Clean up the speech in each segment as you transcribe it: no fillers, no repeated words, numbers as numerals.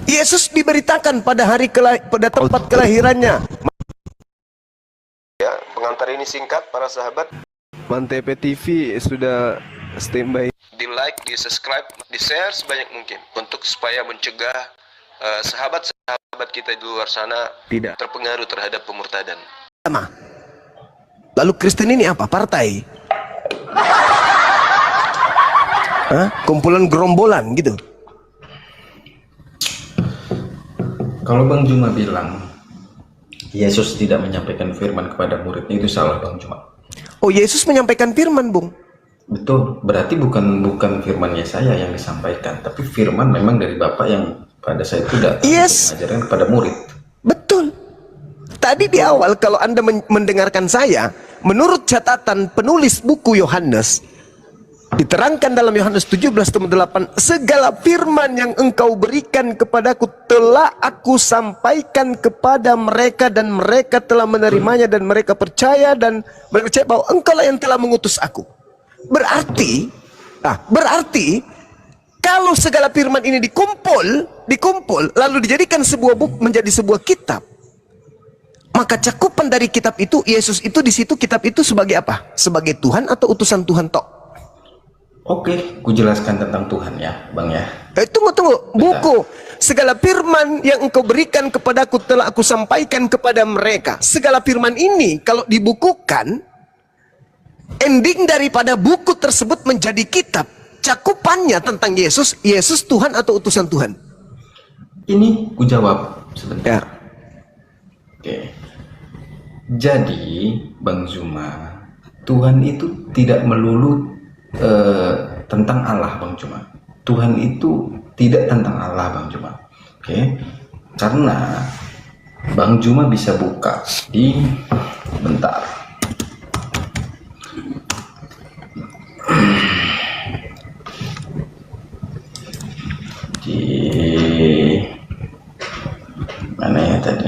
Yesus diberitakan pada pada tempat kelahirannya. Ya, pengantar ini singkat para sahabat. Mantep TV sudah standby. Di like, di subscribe, di share sebanyak mungkin untuk supaya mencegah sahabat-sahabat kita di luar sana tidak terpengaruh terhadap pemurtadan. Lalu Kristen ini apa? Partai? Kumpulan gerombolan gitu? Kalau Bang Juma bilang Yesus tidak menyampaikan firman kepada muridnya, itu salah Bang Juma. Oh, Yesus menyampaikan firman, Bung? Betul, berarti bukan firmannya saya yang disampaikan, tapi firman memang dari Bapak yang pada saya itu datang untuk mengajarkan kepada murid. Betul. Tadi di awal kalau Anda mendengarkan saya, menurut catatan penulis buku Yohanes, diterangkan dalam Yohanes 17:8, segala firman yang engkau berikan kepadaku telah aku sampaikan kepada mereka, dan mereka telah menerimanya, dan mereka percaya, dan mereka percaya bahwa engkau lah yang telah mengutus aku. Berarti kalau segala firman ini dikumpul lalu dijadikan sebuah buku, menjadi sebuah kitab, maka cakupan dari kitab itu, Yesus itu di situ, kitab itu sebagai apa? Sebagai Tuhan atau utusan Tuhan tok? Oke, ku jelaskan tentang Tuhan ya, Bang ya. Tunggu. Buku. Segala firman yang engkau berikan kepadaku telah aku sampaikan kepada mereka. Segala firman ini kalau dibukukan, ending daripada buku tersebut menjadi kitab. Cakupannya tentang Yesus Tuhan atau utusan Tuhan? Ini ku jawab sebentar. Ya. Oke. Jadi, Bang Zuma, Tuhan itu tidak melulu tentang Allah, Bang Juma. Tuhan itu tidak tentang Allah, Bang Juma. Oke, karena Bang Juma bisa buka di bentar. Di mana ya tadi?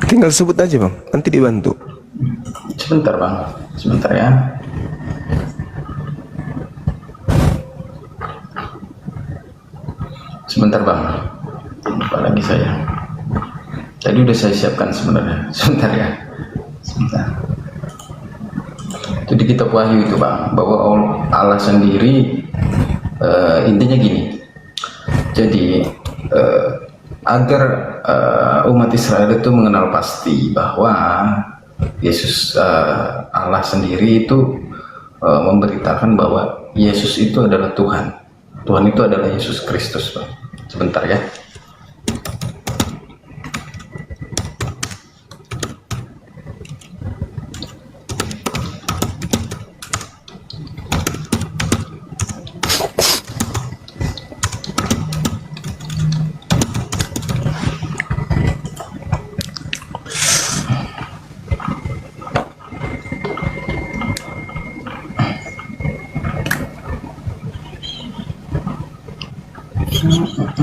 Tinggal sebut aja, Bang, nanti dibantu. Sebentar, Bang, sebentar ya. Sebentar, Bang, lupa lagi saya. Tadi udah saya siapkan sebenarnya. Sebentar ya, sebentar. Itu di kitab Wahyu itu, Bang, bahwa Allah sendiri, intinya gini. Jadi agar umat Israel itu mengenal pasti bahwa Yesus, Allah sendiri itu memberitakan bahwa Yesus itu adalah Tuhan. Tuhan itu adalah Yesus Kristus, Bang. Sebentar ya.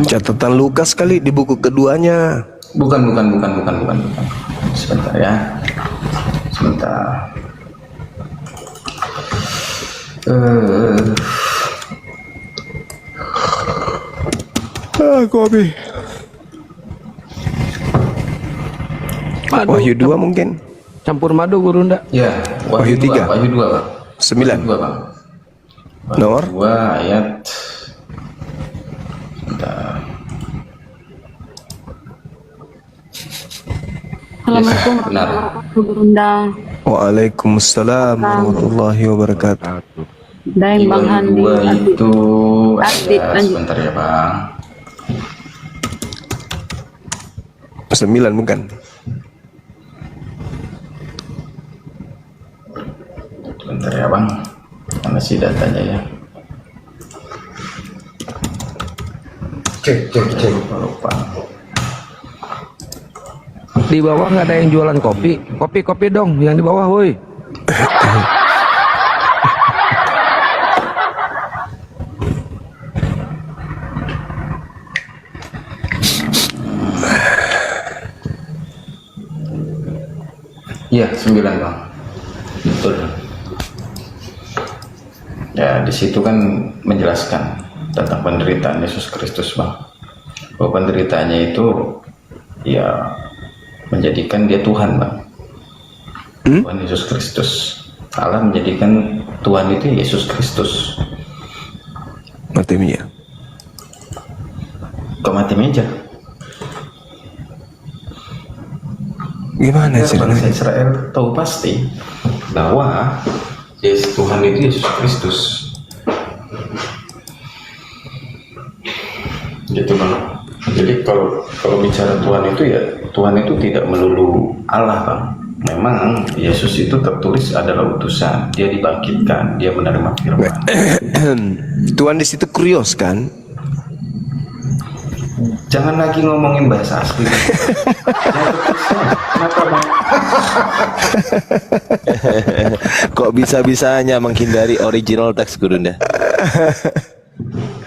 Catatan Lukas kali di buku keduanya. Bukan. Sebentar ya. Sebentar. Kopi. Wahyu 2 mungkin. Campur madu guru ndak? Ya, Wahyu 3. Wahyu 2, Bang. 9. Wahyu 2, Bang. Nomor 2 ayat. Bentar. Assalamualaikum warahmatullahi wabarakatuh. Waalaikumsalam warahmatullahi wabarakatuh. Dan Bang Handi. 2 itu Adit, sebentar ya, Bang. 9 bukan? Sebentar ya, Bang. Mana sih datanya ya? Cek. Lupa. Di bawah nggak ada yang jualan kopi. Kopi dong, yang di bawah, woi. Iya, 9, Bang. Betul. Ya, di situ kan menjelaskan tentang penderitaan Yesus Kristus, Bang. Bahwa penderitaannya itu ya menjadikan dia Tuhan, Bang. Tuhan Yesus Kristus. Allah menjadikan Tuhan itu Yesus Kristus. Mati meja. Kok mati meja? Gimana sih? Bangsa Israel tahu pasti bahwa Yesus Tuhan itu Yesus Kristus. Gitu, Bang. Jadi kalau bicara Tuhan itu ya Tuhan itu tidak melulu Allah, Bang. Memang Yesus itu tertulis adalah utusan, dia dibangkitkan, dia menerima firman. Tuhan di situ kurios kan? Jangan lagi ngomongin bahasa asli. Kenapa, Bang? Kok bisa-bisanya menghindari original teks Gurunda?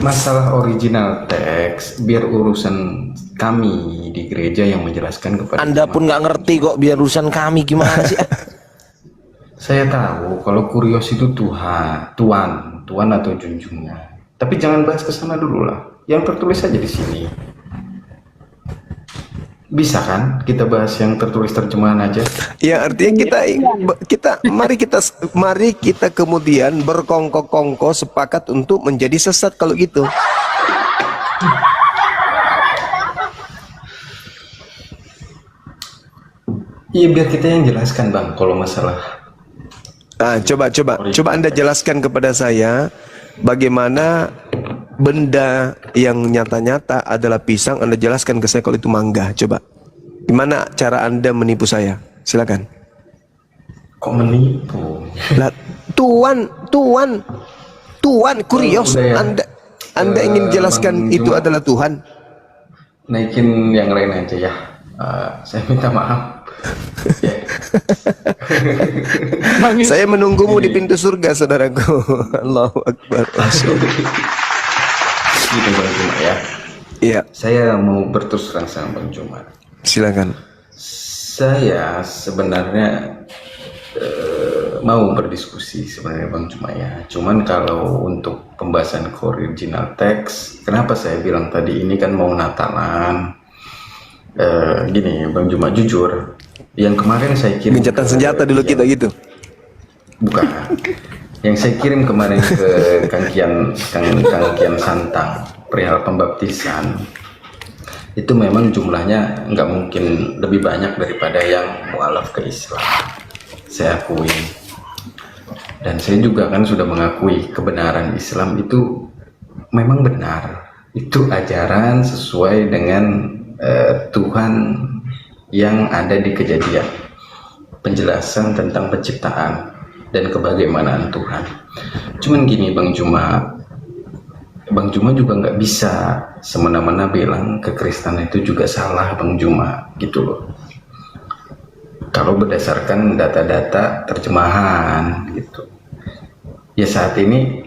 Masalah original teks biar urusan kami di gereja yang menjelaskan kepada Anda pun nggak ngerti kok, biar urusan kami gimana sih? saya tahu kalau kurios itu Tuhan atau junjungan. Tapi jangan bahas ke sana dulu lah. Yang tertulis saja di sini. Bisa kan kita bahas yang tertulis terjemahan aja? Ya artinya mari kita kemudian berkongko-kongko sepakat untuk menjadi sesat kalau gitu. Iya, biar kita yang jelaskan, Bang, kalau masalah. Coba Anda jelaskan kepada saya bagaimana benda yang nyata-nyata adalah pisang. Anda jelaskan ke saya kalau itu mangga. Coba gimana cara Anda menipu saya? Silakan. Kok menipu? Lah, Tuan kurios. Oh, udah ya. Anda ingin jelaskan Bang itu Juma, adalah Tuhan? naikin yang lain aja ya. Saya minta maaf. Saya menunggumu di pintu surga, saudaraku. Allahu Akbar. Gitu, Bang Juma ya. Iya, Saya mau berterus terang sama Bang Juma. silakan. Saya sebenarnya mau berdiskusi sebenarnya, Bang Juma ya. Cuman kalau untuk pembahasan original teks, kenapa saya bilang tadi ini kan mau Natalan? Gini, Bang Juma, jujur, yang kemarin saya kirim Gencatan senjata dulu kita gitu. bukan, yang saya kirim kemarin ke Kang Kian Santang perihal pembaptisan itu memang jumlahnya nggak mungkin lebih banyak daripada yang mualaf ke Islam. Saya akui, dan saya juga kan sudah mengakui kebenaran Islam itu memang benar, itu ajaran sesuai dengan Tuhan yang ada di Kejadian, penjelasan tentang penciptaan dan kebagaimanaan Tuhan. Cuman gini, Bang Juma juga nggak bisa semena-mena bilang kekristenan itu juga salah, Bang Juma, gitu loh. Kalau berdasarkan data-data terjemahan gitu, ya saat ini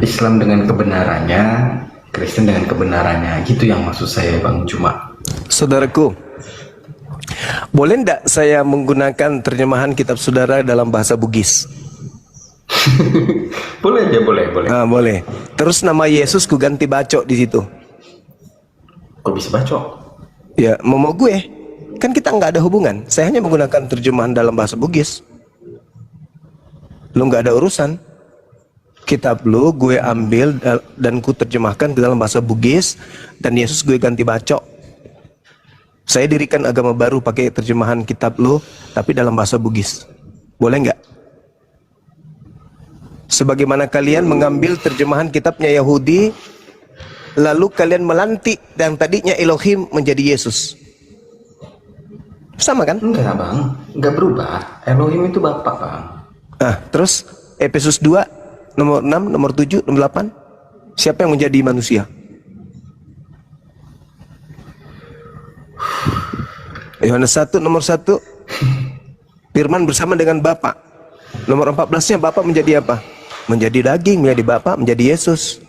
Islam dengan kebenarannya, Kristen dengan kebenarannya, gitu yang maksud saya, Bang Juma. Saudaraku, boleh ndak saya menggunakan terjemahan kitab saudara dalam bahasa Bugis? Boleh aja, boleh. Boleh. Terus nama Yesus ku ganti bacok di situ. Kok bisa bacok? Ya, mau gue. Kan kita nggak ada hubungan. Saya hanya menggunakan terjemahan dalam bahasa Bugis. Lu nggak ada urusan. Kitab lu gue ambil dan ku terjemahkan ke dalam bahasa Bugis, dan Yesus gue ganti bacok. Saya dirikan agama baru pakai terjemahan kitab lu tapi dalam bahasa Bugis. Boleh nggak? Sebagaimana kalian mengambil terjemahan kitabnya Yahudi, lalu kalian melantik yang tadinya Elohim menjadi Yesus. Sama kan? Enggak, Bang, enggak berubah. Elohim itu Bapak, Bang. Terus Efesus 2 nomor 6, nomor 7, nomor 8, siapa yang menjadi manusia? Yohanes 1 nomor 1, firman bersama dengan Bapa. Nomor 14-nya Bapa menjadi apa? Menjadi daging, menjadi Bapa, menjadi Yesus.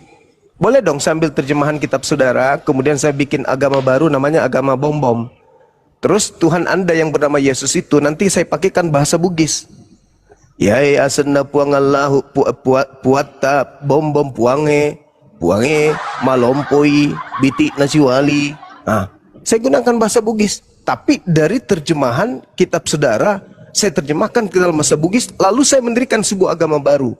Boleh dong sambil terjemahan kitab saudara, kemudian saya bikin agama baru namanya agama bom-bom. Terus Tuhan Anda yang bernama Yesus itu nanti saya pakaikan bahasa Bugis. Yai asenna puang Allahu puata bom puange malompoi biti nasiwali. Saya gunakan bahasa Bugis, tapi dari terjemahan kitab saudara saya terjemahkan ke dalam bahasa Bugis, lalu saya mendirikan sebuah agama baru.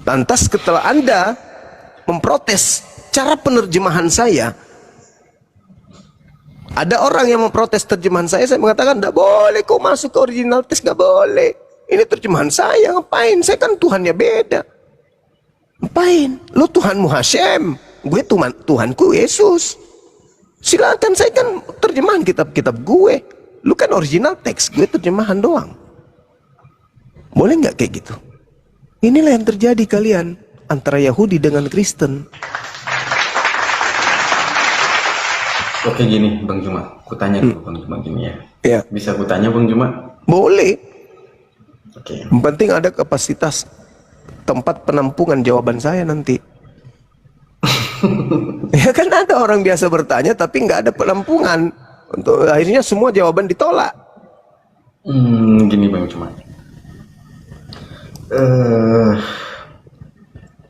Lantas setelah Anda memprotes cara penerjemahan saya, ada orang yang memprotes terjemahan saya mengatakan, tidak boleh kau masuk ke original text, nggak boleh. Ini terjemahan saya, ngapain? Saya kan Tuhannya beda. Ngapain? Lu Tuhanmu Hashem, gue Tuhanku Yesus. Silakan, saya kan terjemahan kitab-kitab gue. Lu kan original text, gue terjemahan doang. Boleh nggak kayak gitu? Inilah yang terjadi kalian antara Yahudi dengan Kristen. Oke gini Bang Juma, kutanya dulu Bang Juma gini ya. Ya. Bisa kutanya Bang Juma? Boleh. Oke. Yang penting ada kapasitas tempat penampungan jawaban saya nanti. Ya kan ada orang biasa bertanya tapi nggak ada penampungan. Untuk akhirnya semua jawaban ditolak. Gini Bang Juma.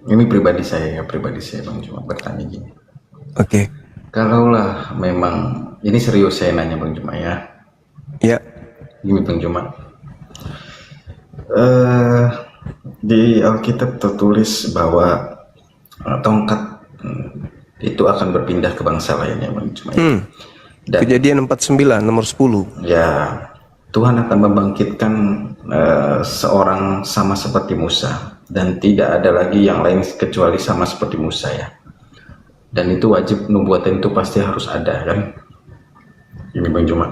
Ini pribadi saya Bang Juma bertanya gini. Oke. Kalaulah memang ini serius saya nanya Bang Juma ya. Ya. Gini Bang Juma. Di Alkitab tertulis bahwa tongkat itu akan berpindah ke bangsa lainnya Bang Juma. Dan Kejadian 49 nomor 10. ya, Tuhan akan membangkitkan seorang sama seperti Musa, dan tidak ada lagi yang lain kecuali sama seperti Musa ya. Dan itu wajib, nubuatan itu pasti harus ada kan. Ini Bang Juma,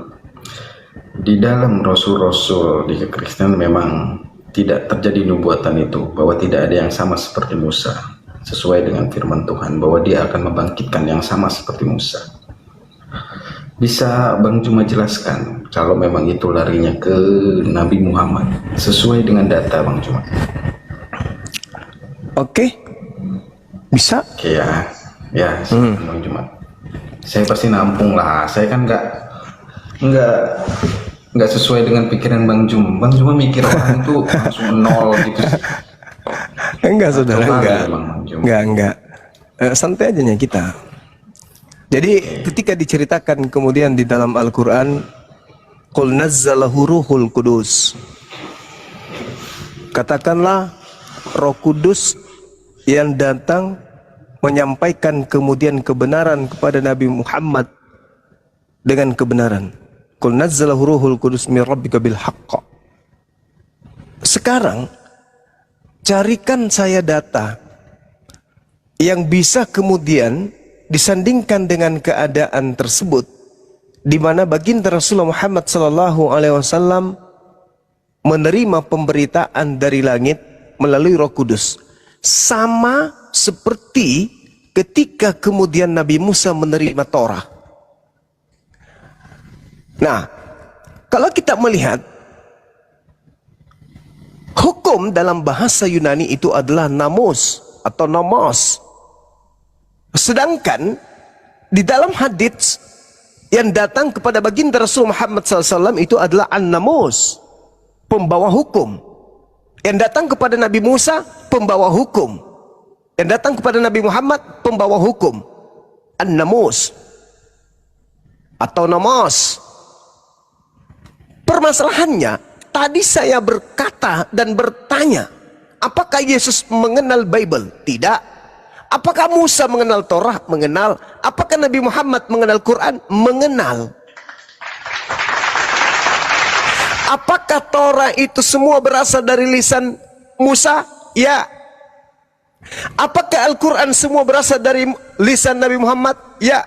di dalam rasul-rasul di kekristenan memang tidak terjadi nubuatan itu, bahwa tidak ada yang sama seperti Musa, sesuai dengan firman Tuhan bahwa dia akan membangkitkan yang sama seperti Musa. Bisa Bang Juma jelaskan kalau memang itu larinya ke Nabi Muhammad sesuai dengan data Bang Juma? Oke. Bisa? Oke ya, Bang Juma. Saya pasti nampung lah. Saya kan nggak sesuai dengan pikiran Bang Juma. Bang Juma mikir orang itu langsung nol gitu. Enggak saudara, enggak. Santai aja kita. Jadi ketika diceritakan kemudian di dalam Al-Quran, Qul nazzalahu ruhul kudus, katakanlah Roh Kudus yang datang menyampaikan kemudian kebenaran kepada Nabi Muhammad dengan kebenaran. Qul nazzalahu ruhul kudus min rabbika bil haqq. Sekarang carikan saya data yang bisa kemudian disandingkan dengan keadaan tersebut, di mana baginda Rasulullah Muhammad SAW menerima pemberitaan dari langit melalui Roh Kudus, sama seperti ketika kemudian Nabi Musa menerima Torah. Nah, kalau kita melihat hukum dalam bahasa Yunani itu adalah namus atau nomos. Sedangkan di dalam hadits yang datang kepada baginda Rasul Muhammad SAW itu adalah an-namus, pembawa hukum. Yang datang kepada Nabi Musa, pembawa hukum. Yang datang kepada Nabi Muhammad, pembawa hukum. An-namus atau nomos. Permasalahannya, tadi saya berkata dan bertanya, apakah Yesus mengenal Bible? Tidak. Apakah Musa mengenal Torah? Mengenal. Apakah Nabi Muhammad mengenal Quran? Mengenal. Apakah Torah itu semua berasal dari lisan Musa? Ya. Apakah Al-Quran semua berasal dari lisan Nabi Muhammad? Ya.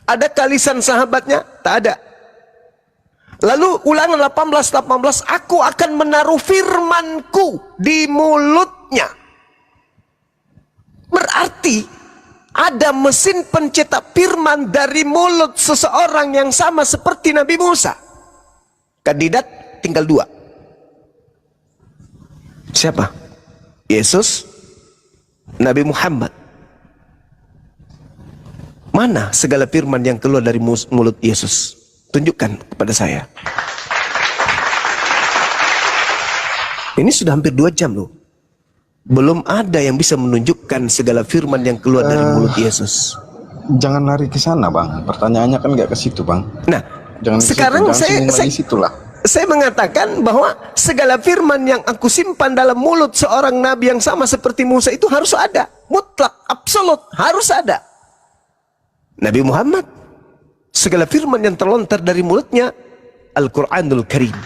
Adakah lisan sahabatnya? Tak ada. Lalu Ulangan 18:18, aku akan menaruh firmanku di mulutnya. Berarti ada mesin pencetak firman dari mulut seseorang yang sama seperti Nabi Musa. Kandidat tinggal 2. Siapa? Yesus, Nabi Muhammad. Mana segala firman yang keluar dari mulut Yesus? Tunjukkan kepada saya. Ini sudah hampir 2 jam loh. Belum ada yang bisa menunjukkan segala firman yang keluar dari mulut Yesus. Jangan lari ke sana, Bang. Pertanyaannya kan nggak ke situ, Bang. Nah, Jangan ke sekarang situ, jangan di situlah. saya mengatakan bahwa segala firman yang aku simpan dalam mulut seorang nabi yang sama seperti Musa itu harus ada. Mutlak, absolut, harus ada. Nabi Muhammad, segala firman yang terlontar dari mulutnya Al-Quranul Karim.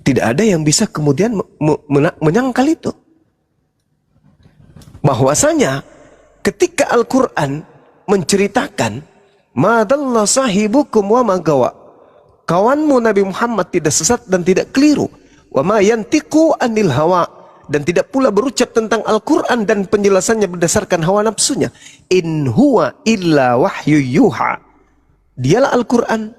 Tidak ada yang bisa kemudian menyangkal itu. Bahwasanya ketika Al-Quran menceritakan madalla sahibukum wa magawa, kawanmu Nabi Muhammad tidak sesat dan tidak keliru, wa ma yantiqu anil hawa, dan tidak pula berucap tentang Al-Quran dan penjelasannya berdasarkan hawa nafsunya. In huwa illa wahyu yuha, dialah Al-Quran,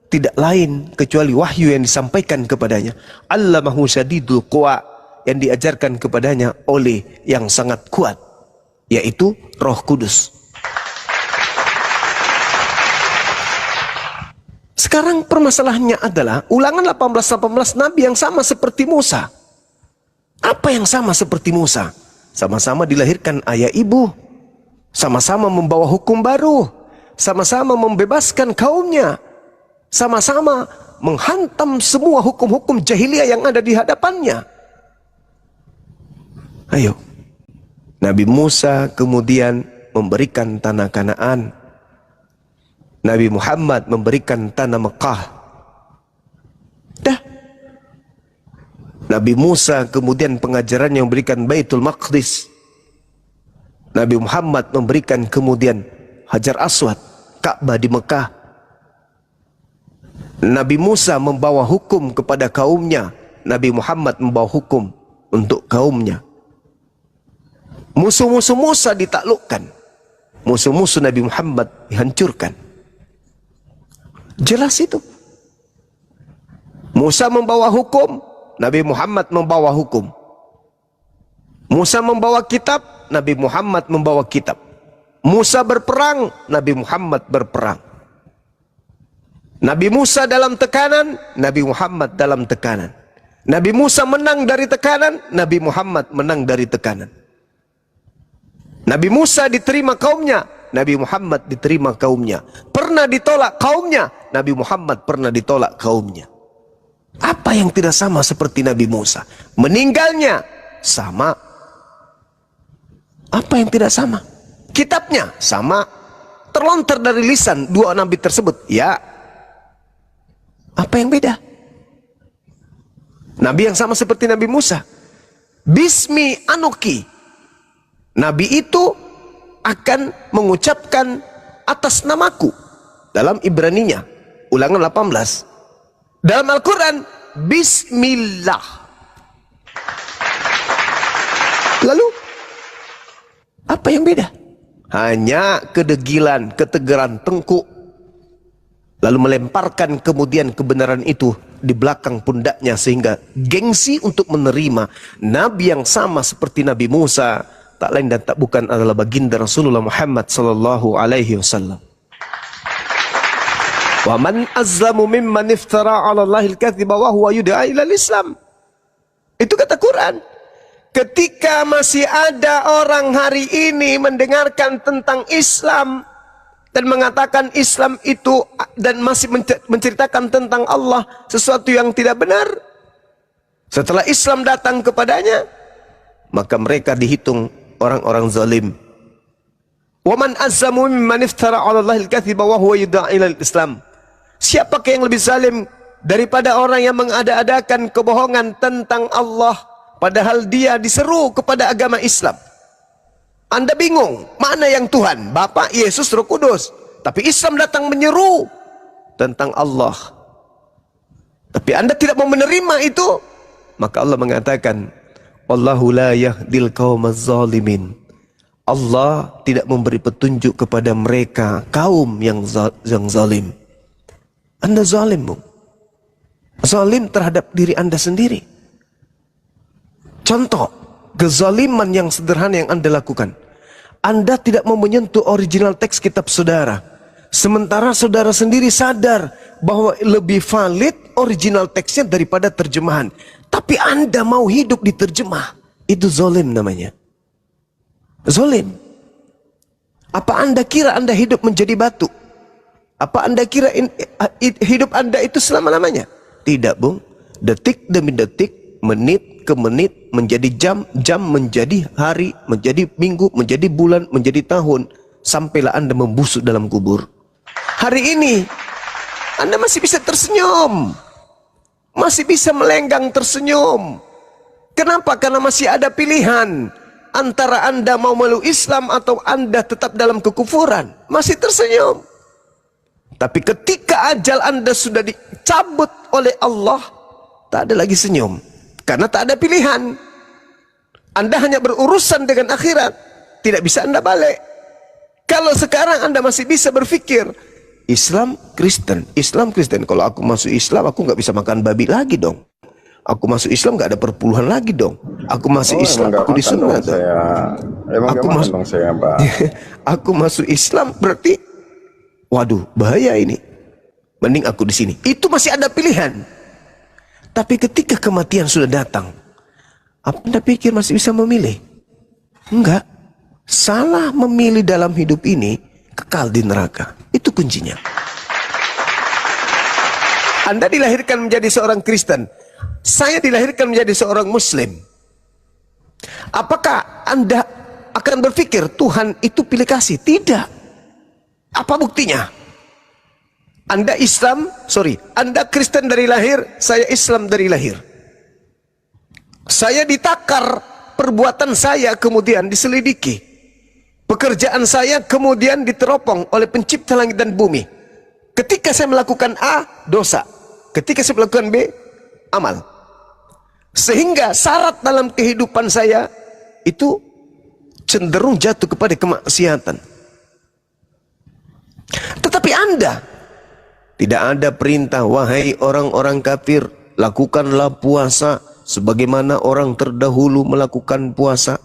tidak lain kecuali wahyu yang disampaikan kepadanya. Allamahu syadidul quwa, yang diajarkan kepadanya oleh yang sangat kuat, yaitu Roh Kudus. Sekarang permasalahannya adalah Ulangan 18:18 Nabi yang sama seperti Musa. Apa yang sama seperti Musa? Sama-sama dilahirkan ayah ibu, sama-sama membawa hukum baru, sama-sama membebaskan kaumnya, sama-sama menghantam semua hukum-hukum jahiliyah yang ada di hadapannya. Ayo, Nabi Musa kemudian memberikan tanah Kanaan, Nabi Muhammad memberikan tanah Mekah. Dah. Nabi Musa kemudian pengajarannya memberikan Baitul Maqdis, Nabi Muhammad memberikan kemudian Hajar Aswad, Ka'bah di Mekah. Nabi Musa membawa hukum kepada kaumnya, Nabi Muhammad membawa hukum untuk kaumnya. Musuh-musuh Musa ditaklukkan, musuh-musuh Nabi Muhammad dihancurkan. Jelas itu. Musa membawa hukum, Nabi Muhammad membawa hukum. Musa membawa kitab, Nabi Muhammad membawa kitab. Musa berperang, Nabi Muhammad berperang. Nabi Musa dalam tekanan, Nabi Muhammad dalam tekanan. Nabi Musa menang dari tekanan, Nabi Muhammad menang dari tekanan. Nabi Musa diterima kaumnya, Nabi Muhammad diterima kaumnya. Pernah ditolak kaumnya, Nabi Muhammad pernah ditolak kaumnya. Apa yang tidak sama seperti Nabi Musa? Meninggalnya sama. Apa yang tidak sama? Kitabnya sama. Terlontar dari lisan dua nabi tersebut, ya. Apa yang beda? Nabi yang sama seperti Nabi Musa, Bismi Anoki, Nabi itu akan mengucapkan atas namaku dalam Ibraninya, Ulangan 18. Dalam Al-Quran, Bismillah. Lalu, apa yang beda? Hanya kedegilan, ketegaran tengkuk, lalu melemparkan kemudian kebenaran itu di belakang pundaknya, sehingga gengsi untuk menerima Nabi yang sama seperti Nabi Musa, tak lain dan tak bukan adalah baginda Rasulullah Muhammad sallallahu alaihi wasallam. Wa man azlamu mimman iftara 'ala Allahil kadziba wa huwa yud'a ila Islam. Itu kata Quran. Ketika masih ada orang hari ini mendengarkan tentang Islam dan mengatakan Islam itu dan masih menceritakan tentang Allah sesuatu yang tidak benar, setelah Islam datang kepadanya, maka mereka dihitung orang-orang zalim. Wa man azzamu mimman iftara 'ala Allahil kadziba wa huwa yud'a ila Islam. Siapakah yang lebih zalim daripada orang yang mengada-adakan kebohongan tentang Allah padahal dia diseru kepada agama Islam? Anda bingung, mana yang Tuhan? Bapa, Yesus, Roh Kudus. Tapi Islam datang menyeru tentang Allah. Tapi Anda tidak mau menerima itu, maka Allah mengatakan, Wallahu la yahdil qaumaz zalimin. Allah tidak memberi petunjuk kepada mereka kaum yang zalim. Anda zalim, Bu. Zalim terhadap diri Anda sendiri. Contoh kezaliman yang sederhana yang Anda lakukan. Anda tidak mau menyentuh original teks kitab saudara, sementara saudara sendiri sadar bahwa lebih valid original teksnya daripada terjemahan. Tapi Anda mau hidup di terjemah, itu zolim namanya. Zolim. Apa Anda kira Anda hidup menjadi batu? Apa Anda kira hidup Anda itu selama-lamanya? Tidak, Bung. Detik demi detik, menit ke menit, menjadi jam, jam menjadi hari, menjadi minggu, menjadi bulan, menjadi tahun. Sampailah Anda membusuk dalam kubur. Hari ini, Anda masih bisa tersenyum. Masih bisa melenggang tersenyum. Kenapa? Karena masih ada pilihan. Antara Anda mau meluk Islam atau Anda tetap dalam kekufuran. Masih tersenyum. Tapi ketika ajal Anda sudah dicabut oleh Allah, tak ada lagi senyum. Karena tak ada pilihan. Anda hanya berurusan dengan akhirat. Tidak bisa Anda balik. Kalau sekarang Anda masih bisa berpikir, Islam Kristen, Islam Kristen. Kalau aku masuk Islam, aku nggak bisa makan babi lagi dong. Aku masuk Islam nggak ada perpuluhan lagi dong. Aku masuk Islam, aku disunat. Aku masuk, aku masuk Islam berarti, waduh, bahaya ini. Mending aku di sini. Itu masih ada pilihan. Tapi ketika kematian sudah datang, apa Anda pikir masih bisa memilih? Enggak. Salah memilih dalam hidup ini, kekal di neraka. Itu kuncinya. Anda dilahirkan menjadi seorang Kristen. Saya dilahirkan menjadi seorang Muslim. Apakah Anda akan berpikir Tuhan itu pilih kasih? Tidak. Apa buktinya? Anda Anda Kristen dari lahir, saya Islam dari lahir. Saya ditakar, perbuatan saya kemudian diselidiki. Pekerjaan saya kemudian diteropong oleh pencipta langit dan bumi. Ketika saya melakukan A, dosa. Ketika saya melakukan B, amal. Sehingga syarat dalam kehidupan saya itu cenderung jatuh kepada kemaksiatan. Tetapi Anda, tidak ada perintah, wahai orang-orang kafir, lakukanlah puasa sebagaimana orang terdahulu melakukan puasa.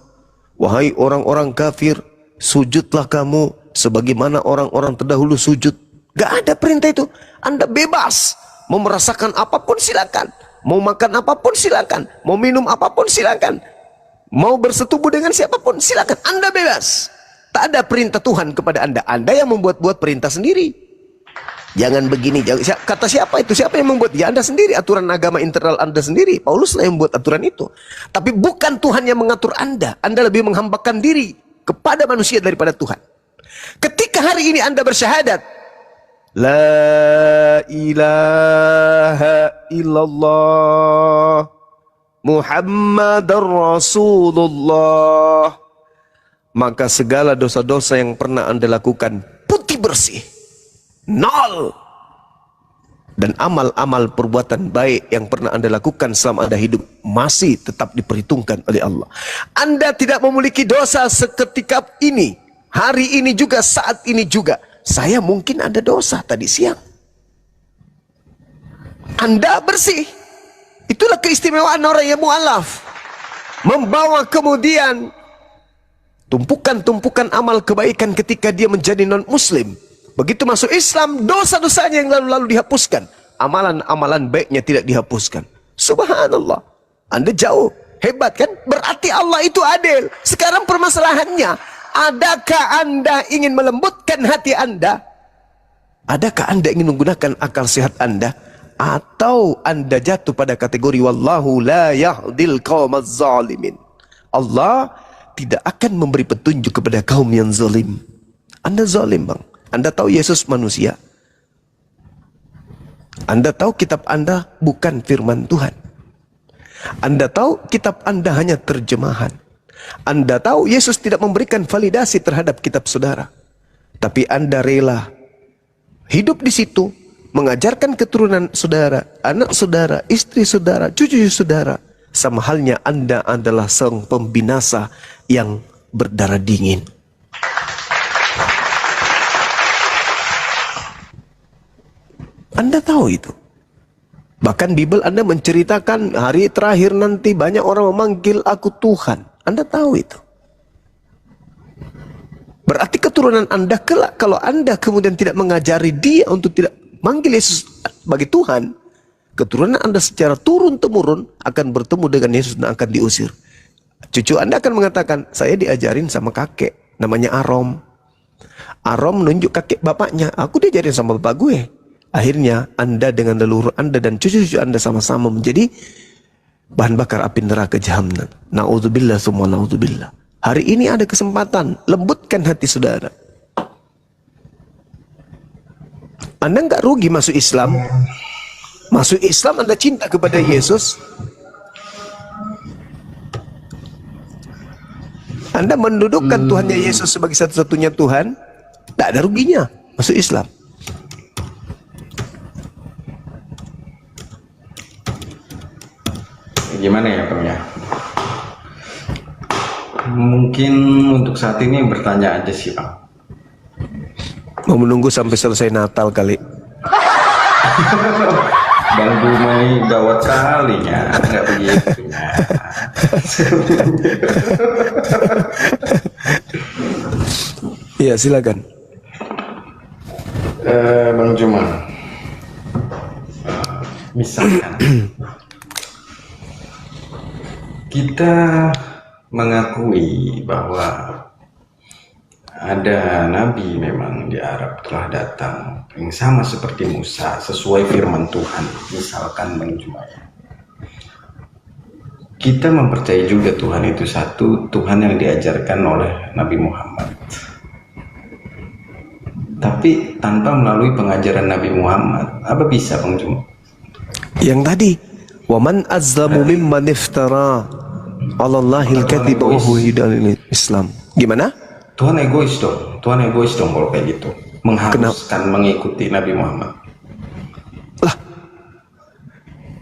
Wahai orang-orang kafir, sujudlah kamu sebagaimana orang-orang terdahulu sujud. Gak ada perintah itu. Anda bebas. Mau merasakan apapun silakan. Mau makan apapun silakan. Mau minum apapun silakan. Mau bersetubuh dengan siapapun silakan. Anda bebas. Tak ada perintah Tuhan kepada Anda. Anda yang membuat-buat perintah sendiri. Jangan begini. Kata siapa itu? Siapa yang membuat? Ya Anda sendiri. Aturan agama internal Anda sendiri. Paulus lah yang membuat aturan itu. Tapi bukan Tuhan yang mengatur Anda. Anda lebih menghambakan diri kepada manusia daripada Tuhan. Ketika hari ini Anda bersyahadat, La ilaha illallah Muhammadar Rasulullah, maka segala dosa-dosa yang pernah Anda lakukan putih bersih, nol. Dan amal-amal perbuatan baik yang pernah Anda lakukan selama Anda hidup masih tetap diperhitungkan oleh Allah. Anda tidak memiliki dosa seketika ini, hari ini juga, saat ini juga. Saya mungkin ada dosa tadi siang. Anda bersih. Itulah keistimewaan orang yang mu'alaf. Membawa kemudian tumpukan-tumpukan amal kebaikan ketika dia menjadi non-muslim. Begitu masuk Islam, dosa-dosanya yang lalu-lalu dihapuskan. Amalan-amalan baiknya tidak dihapuskan. Subhanallah. Anda jauh. Hebat kan? Berarti Allah itu adil. Sekarang permasalahannya, adakah Anda ingin melembutkan hati Anda? Adakah Anda ingin menggunakan akal sehat Anda? Atau Anda jatuh pada kategori wallahu la yahdil qaumaz zalimin. Allah tidak akan memberi petunjuk kepada kaum yang zalim. Anda zalim, Bang. Anda tahu Yesus manusia. Anda tahu kitab Anda bukan firman Tuhan. Anda tahu kitab Anda hanya terjemahan. Anda tahu Yesus tidak memberikan validasi terhadap kitab saudara. Tapi Anda rela hidup di situ, mengajarkan keturunan saudara, anak saudara, istri saudara, cucu saudara. Sama halnya Anda adalah sang pembinasa yang berdarah dingin. Anda tahu itu. Bahkan Bible Anda menceritakan hari terakhir nanti banyak orang memanggil aku Tuhan. Anda tahu itu. Berarti keturunan Anda kelak, kalau Anda kemudian tidak mengajari dia untuk tidak manggil Yesus bagi Tuhan, keturunan Anda secara turun-temurun akan bertemu dengan Yesus dan akan diusir. Cucu Anda akan mengatakan, saya diajarin sama kakek, namanya Arom. Arom menunjuk kakek bapaknya, aku diajarin sama bapak gue. Akhirnya Anda dengan leluhur Anda dan cucu-cucu Anda sama-sama menjadi bahan bakar api neraka jahanam. Na'udzubillah semua na'udzubillah. Hari ini ada kesempatan, lembutkan hati saudara. Anda nggak rugi masuk Islam. Masuk Islam Anda cinta kepada Yesus. Anda mendudukkan Tuhannya Yesus sebagai satu-satunya Tuhan. Tidak ada ruginya masuk Islam. Gimana ya Bang ya? Mungkin untuk saat ini bertanya aja sih Bang. Mau menunggu sampai selesai Natal kali. Bang Dumai gawat kalinya, nggak begitu ya. Iya silakan. Bang Juma, misalkan kita mengakui bahwa ada nabi memang di Arab telah datang yang sama seperti Musa sesuai firman Tuhan, misalkan Bang Juma, kita mempercayai juga Tuhan itu satu, Tuhan yang diajarkan oleh Nabi Muhammad, tapi tanpa melalui pengajaran Nabi Muhammad, apa bisa Bang Juma? Yang tadi, waman azlamu mimman iftara 'ala Allahil kadhiba wa huwa yud'il Islam. Gimana? Tuhan egois dong kalau kayak gitu, mengharuskan mengikuti Nabi Muhammad. Lah,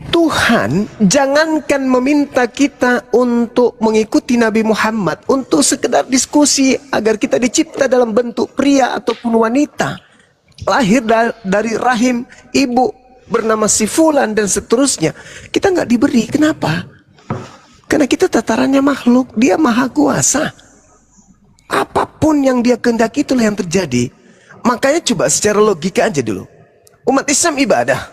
Tuhan jangankan meminta kita untuk mengikuti Nabi Muhammad, untuk sekedar diskusi agar kita dicipta dalam bentuk pria ataupun wanita, lahir dari rahim ibu bernama si Fulan dan seterusnya, kita nggak diberi. Kenapa? Karena kita tatarannya makhluk, dia maha kuasa. Apapun yang dia kehendaki itulah yang terjadi. Makanya coba secara logika aja dulu. Umat Islam ibadah,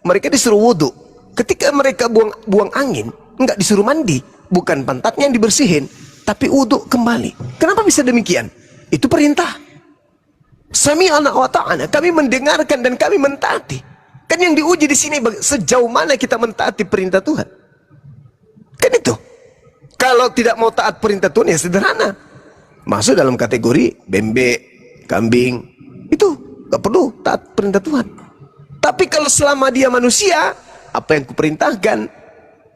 mereka disuruh wudhu. Ketika mereka buang angin, nggak disuruh mandi, bukan pantatnya yang dibersihin, tapi wudhu kembali. Kenapa bisa demikian? Itu perintah. Sami'ana wa ta'ana, kami mendengarkan dan kami mentaati. Kan yang diuji di sini sejauh mana kita mentaati perintah Tuhan. Kan itu. Kalau tidak mau taat perintah Tuhan ya sederhana. Masuk dalam kategori bembek, kambing. Itu gak perlu taat perintah Tuhan. Tapi kalau selama dia manusia, apa yang kuperintahkan,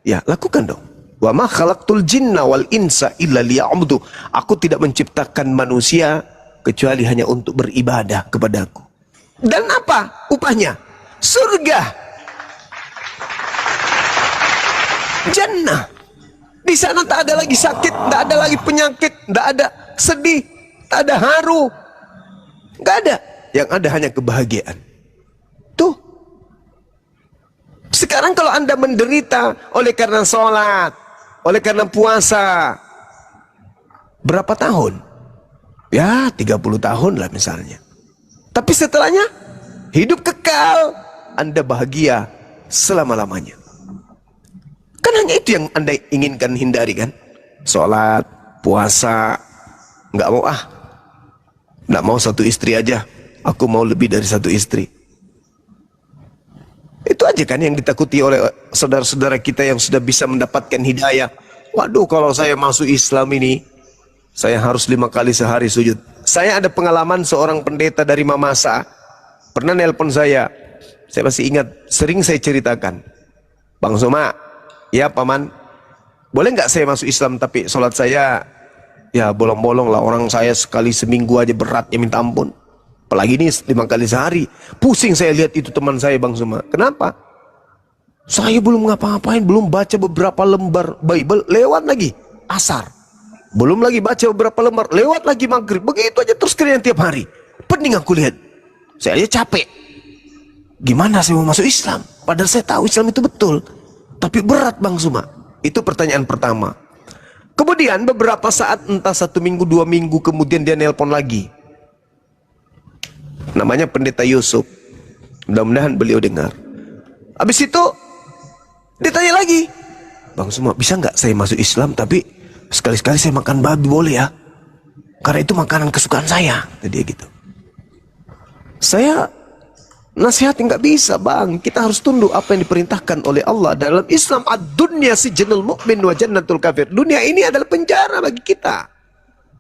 ya lakukan dong. Wa ma khalaqtul jinna wal insa illa liya'budu. Aku tidak menciptakan manusia kecuali hanya untuk beribadah kepadaku. Dan apa upahnya? Surga. Jannah. Di sana tak ada lagi sakit, tak ada lagi penyakit, tak ada sedih, tak ada haru, nggak ada. Yang ada hanya kebahagiaan. Tuh. Sekarang kalau Anda menderita oleh karena sholat, oleh karena puasa, berapa tahun? Ya 30 tahun lah misalnya. Tapi setelahnya hidup kekal, Anda bahagia selama-lamanya. Kan hanya itu yang Anda inginkan hindari kan? Sholat, puasa, nggak mau nggak mau satu istri aja, aku mau lebih dari satu istri. Itu aja kan yang ditakuti oleh saudara-saudara kita yang sudah bisa mendapatkan hidayah. Waduh, kalau saya masuk Islam ini, saya harus 5 kali sehari sujud. Saya ada pengalaman seorang pendeta dari Mamasa, pernah nelpon saya masih ingat, sering saya ceritakan. Bang Soma, ya paman, boleh nggak saya masuk Islam tapi sholat saya ya bolong-bolong lah, orang saya sekali seminggu aja beratnya minta ampun. Apalagi ini 5 kali sehari. Pusing saya lihat itu teman saya Bang Suma. Kenapa? Saya belum ngapa-ngapain, belum baca beberapa lembar Bible, lewat lagi asar. Belum lagi baca beberapa lembar, lewat lagi maghrib. Begitu aja terus kalian tiap hari. Pening aku lihat. Saya aja capek. Gimana saya mau masuk Islam? Padahal saya tahu Islam itu betul. Tapi berat Bang Suma. Itu pertanyaan pertama. Kemudian beberapa saat, entah 1 minggu, 2 minggu kemudian dia nelpon lagi. Namanya Pendeta Yusuf. Mudah-mudahan beliau dengar. Habis itu ditanya lagi, Bang Suma, bisa nggak saya masuk Islam tapi sekali-sekali saya makan babi, boleh ya? Karena itu makanan kesukaan saya. Jadi dia gitu. Saya nasihatin, nggak bisa Bang, kita harus tunduk apa yang diperintahkan oleh Allah. Dalam Islam, ad-dunya sijnul mu'min wa jannatul kafir. Dunia ini adalah penjara bagi kita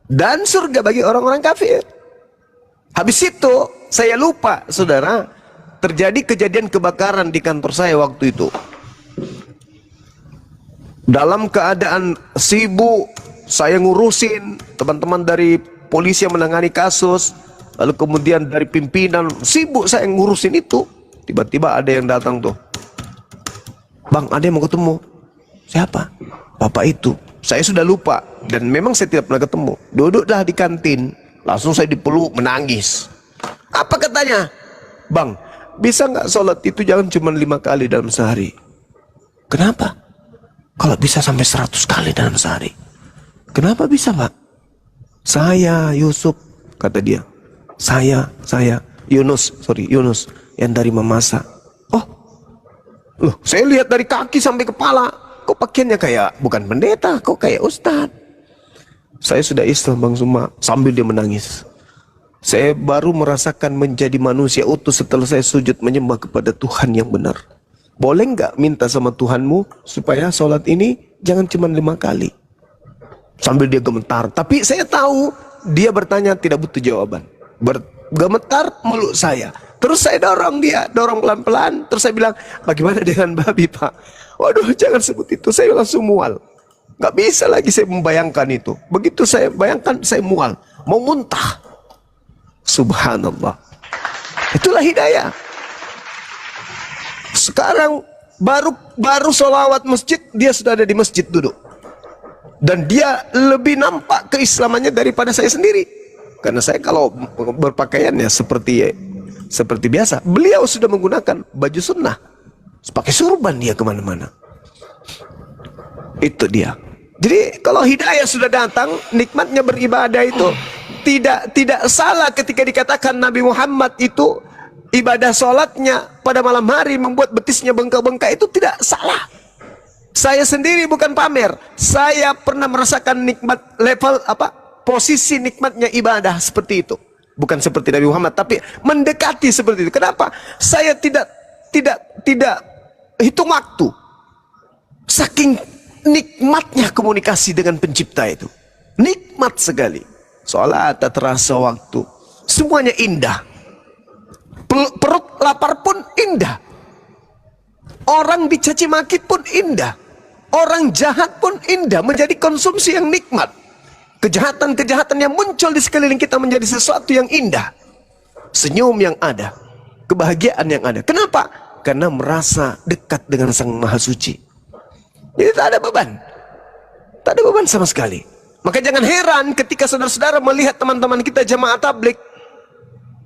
dan surga bagi orang-orang kafir. Habis itu saya lupa, saudara, terjadi kejadian kebakaran di kantor saya waktu itu. Dalam keadaan sibuk, saya ngurusin teman-teman dari polisi yang menangani kasus, lalu kemudian dari pimpinan, sibuk saya ngurusin itu. Tiba-tiba ada yang datang tuh, Bang, ada yang mau ketemu. Siapa? Bapak itu. Saya sudah lupa dan memang saya tidak pernah ketemu. Duduklah di kantin, langsung saya dipeluk menangis. Apa katanya? Bang, bisa nggak sholat itu jangan cuma 5 kali dalam sehari? Kenapa? Kalau bisa sampai 100 kali dalam sehari. Kenapa bisa, Pak? Saya Yusuf, kata dia. Saya Yunus yang dari Mamasa. Oh, loh, saya lihat dari kaki sampai kepala, kok pakaiannya kayak bukan pendeta, kok kayak ustadz. Saya sudah Islam, Bang Suma. Sambil dia menangis. Saya baru merasakan menjadi manusia utuh setelah saya sujud menyembah kepada Tuhan yang benar. Boleh nggak minta sama Tuhanmu supaya sholat ini jangan cuma 5 kali? Sambil dia gemetar. Tapi saya tahu dia bertanya tidak butuh jawaban. Gemetar meluk saya. Terus saya dorong dia, dorong pelan-pelan. Terus saya bilang, bagaimana dengan babi, Pak? Waduh, jangan sebut itu. Saya langsung mual. Nggak bisa lagi saya membayangkan itu. Begitu saya bayangkan, saya mual. Mau muntah. Subhanallah. Itulah hidayah. Sekarang baru sholawat masjid, dia sudah ada di masjid duduk. Dan dia lebih nampak keislamannya daripada saya sendiri. Karena saya kalau berpakaiannya seperti biasa. Beliau sudah menggunakan baju sunnah. Pakai surban dia kemana-mana. Itu dia. Jadi kalau hidayah sudah datang, nikmatnya beribadah itu tidak salah ketika dikatakan Nabi Muhammad itu ibadah sholatnya pada malam hari membuat betisnya bengkak-bengkak, itu tidak salah. Saya sendiri bukan pamer. Saya pernah merasakan nikmat level posisi nikmatnya ibadah seperti itu. Bukan seperti Nabi Muhammad, tapi mendekati seperti itu. Kenapa? Saya tidak hitung waktu. Saking nikmatnya komunikasi dengan pencipta itu. Nikmat sekali. Sholat tak terasa waktu. Semuanya indah. Perut lapar pun indah. Orang dicaci maki pun indah. Orang jahat pun indah. Menjadi konsumsi yang nikmat. Kejahatan-kejahatan yang muncul di sekeliling kita menjadi sesuatu yang indah. Senyum yang ada. Kebahagiaan yang ada. Kenapa? Karena merasa dekat dengan Sang Maha Suci. Jadi tak ada beban. Tak ada beban sama sekali. Maka jangan heran ketika saudara-saudara melihat teman-teman kita jamaah tablik.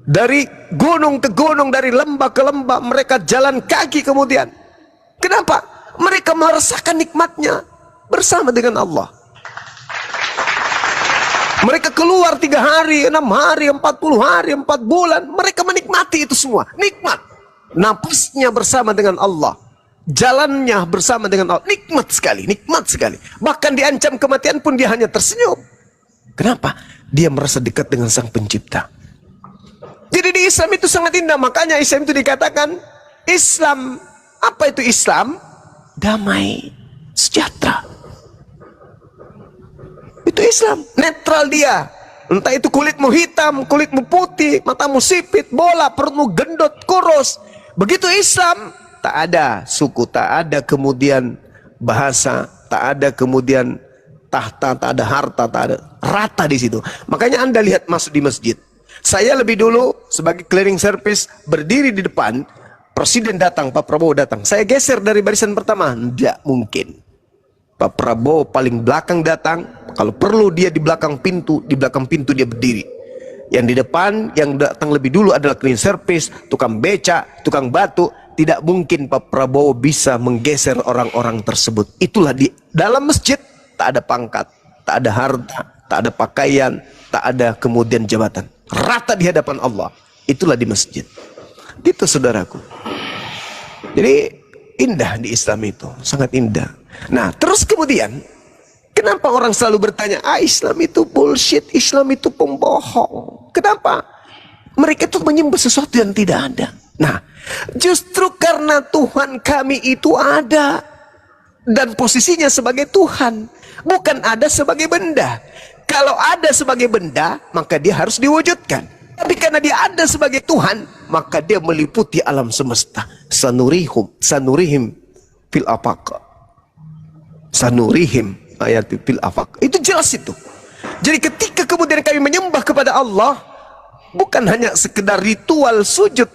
Dari gunung ke gunung, dari lembah ke lembah, mereka jalan kaki kemudian. Kenapa? Mereka merasakan nikmatnya bersama dengan Allah. Mereka keluar 3 hari, 6 hari, 40 hari, 4 bulan. Mereka menikmati itu semua. Nikmat. Napasnya bersama dengan Allah. Jalannya bersama dengan Allah. Nikmat sekali, nikmat sekali. Bahkan diancam kematian pun dia hanya tersenyum. Kenapa? Dia merasa dekat dengan Sang Pencipta. Jadi di Islam itu sangat indah. Makanya Islam itu dikatakan Islam. Apa itu Islam? Damai, sejahtera. Itu Islam. Netral dia. Entah itu kulitmu hitam, kulitmu putih, matamu sipit, bola, perutmu gendut, kurus. Begitu Islam, tak ada suku, tak ada kemudian bahasa, tak ada kemudian tahta, tak ada harta, tak ada, rata di situ. Makanya Anda lihat masuk di masjid. Saya lebih dulu sebagai clearing service berdiri di depan, presiden datang, Pak Prabowo datang. Saya geser dari barisan pertama, tidak mungkin. Pak Prabowo paling belakang datang, kalau perlu dia di belakang pintu dia berdiri. Yang di depan, yang datang lebih dulu adalah cleaning service, tukang beca, tukang batu. Tidak mungkin Pak Prabowo bisa menggeser orang-orang tersebut. Itulah di dalam masjid, tak ada pangkat, tak ada harta, tak ada pakaian, tak ada kemudian jabatan. Rata di hadapan Allah. Itulah di masjid. Gitu saudaraku. Jadi indah di Islam itu, sangat indah. Nah, terus kemudian kenapa orang selalu bertanya, Islam itu bullshit, Islam itu pembohong. Kenapa? Mereka itu menyembah sesuatu yang tidak ada. Nah, justru karena Tuhan kami itu ada dan posisinya sebagai Tuhan, bukan ada sebagai benda. Kalau ada sebagai benda, maka dia harus diwujudkan. Tapi karena dia ada sebagai Tuhan, maka dia meliputi alam semesta. Sanurihim fil afaq. Sanurihim ayat fil afaq. Itu jelas itu. Jadi ketika kemudian kami menyembah kepada Allah, bukan hanya sekedar ritual sujud,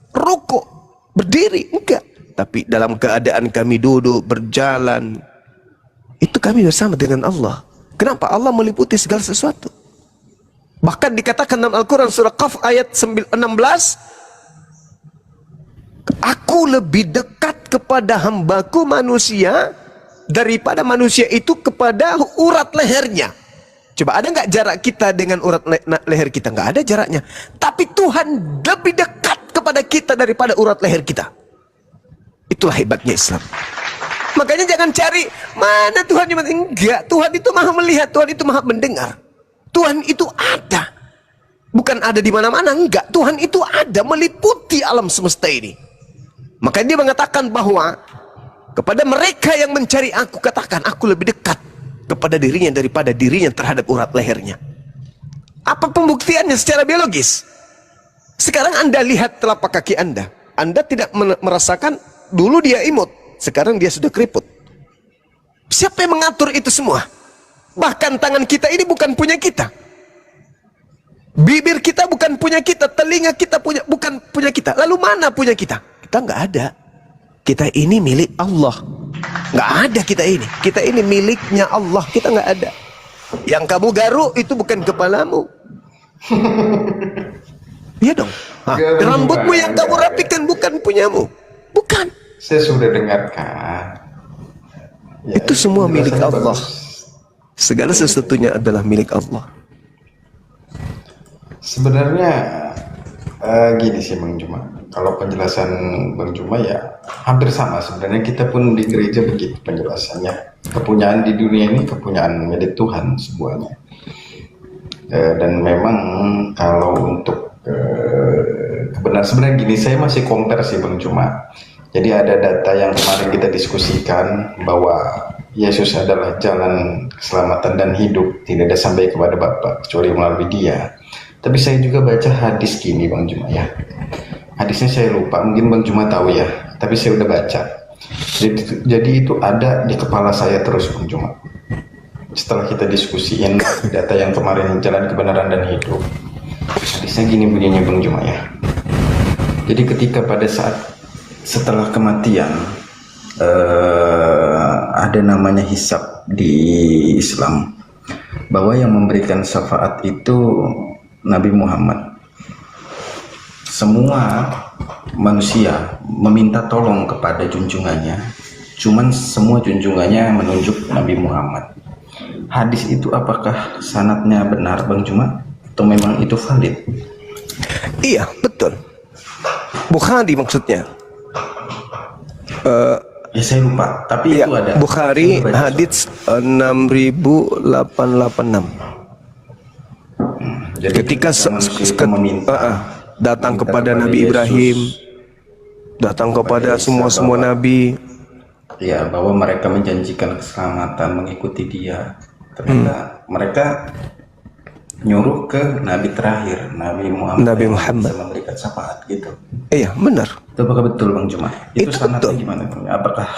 rukuk, berdiri, enggak. Tapi dalam keadaan kami duduk, berjalan, itu kami bersama dengan Allah. Kenapa? Allah meliputi segala sesuatu. Bahkan dikatakan dalam Al-Quran surah Qaf ayat 16, aku lebih dekat kepada hambaku manusia daripada manusia itu kepada urat lehernya. Coba ada nggak jarak kita dengan urat leher kita? Nggak ada jaraknya. Tapi Tuhan lebih dekat kepada kita daripada urat leher kita. Itulah hebatnya Islam. Makanya jangan cari mana Tuhan. Enggak, Tuhan itu maha melihat, Tuhan itu maha mendengar. Tuhan itu ada. Bukan ada di mana-mana, enggak. Tuhan itu ada, meliputi alam semesta ini. Makanya dia mengatakan bahwa kepada mereka yang mencari aku, katakan aku lebih dekat kepada dirinya daripada dirinya terhadap urat lehernya. Apa pembuktiannya secara biologis? Sekarang Anda lihat telapak kaki Anda. Anda tidak merasakan, dulu dia imut, sekarang dia sudah keriput. Siapa yang mengatur itu semua? Bahkan tangan kita ini bukan punya kita. Bibir kita bukan punya kita, telinga kita bukan punya kita. Lalu mana punya kita? Kita nggak ada. Kita ini milik Allah. Nggak ada kita ini. Kita ini miliknya Allah. Kita nggak ada. Yang kamu garuk itu bukan kepalamu. Iya dong. Rambutmu yang kamu rapikan bukan punyamu. Bukan. Saya sudah dengarkan. Ya, itu semua milik Allah. Segala sesuatunya adalah milik Allah. Sebenarnya gini sih Bang Juma, kalau penjelasan Bang Juma ya hampir sama. Sebenarnya kita pun di gereja begitu penjelasannya. Kepunyaan di dunia ini kepunyaan milik Tuhan semuanya. Dan memang kalau untuk kebenaran, sebenarnya gini, saya masih compare sih Bang Juma. Jadi ada data yang kemarin kita diskusikan bahwa Yesus adalah jalan keselamatan dan hidup, tidak ada sampai kepada Bapa kecuali melalui Dia. Tapi saya juga baca hadis gini Bang Juma ya. Hadisnya saya lupa, mungkin Bang Juma tahu ya, tapi saya udah baca. Jadi itu ada di kepala saya terus Bang Juma. Setelah kita diskusiin data yang kemarin, jalan kebenaran dan hidup, hadisnya gini bunyinya Bang Juma ya. Jadi ketika pada saat setelah kematian ada namanya hisab di Islam, bahwa yang memberikan syafaat itu Nabi Muhammad. Semua manusia meminta tolong kepada junjungannya, cuman semua junjungannya menunjuk Nabi Muhammad. Hadis itu apakah sanadnya benar Bang Juma atau memang itu valid? Iya, betul. Bukhari maksudnya. Ya saya lupa, tapi Ya, itu ada. Bukhari hadits 6886. Jadi Ketika meminta datang kepada Nabi Ibrahim, datang kepada semua nabi, ya, bahwa mereka menjanjikan keselamatan mengikuti Dia. Ternyata mereka nyuruh ke Nabi terakhir, Nabi Muhammad. Nabi Muhammad. Bisa memberikan syafaat gitu. Iya, benar. Itu apakah betul Bang Juma? Itu sanadnya betul. gimana? Apakah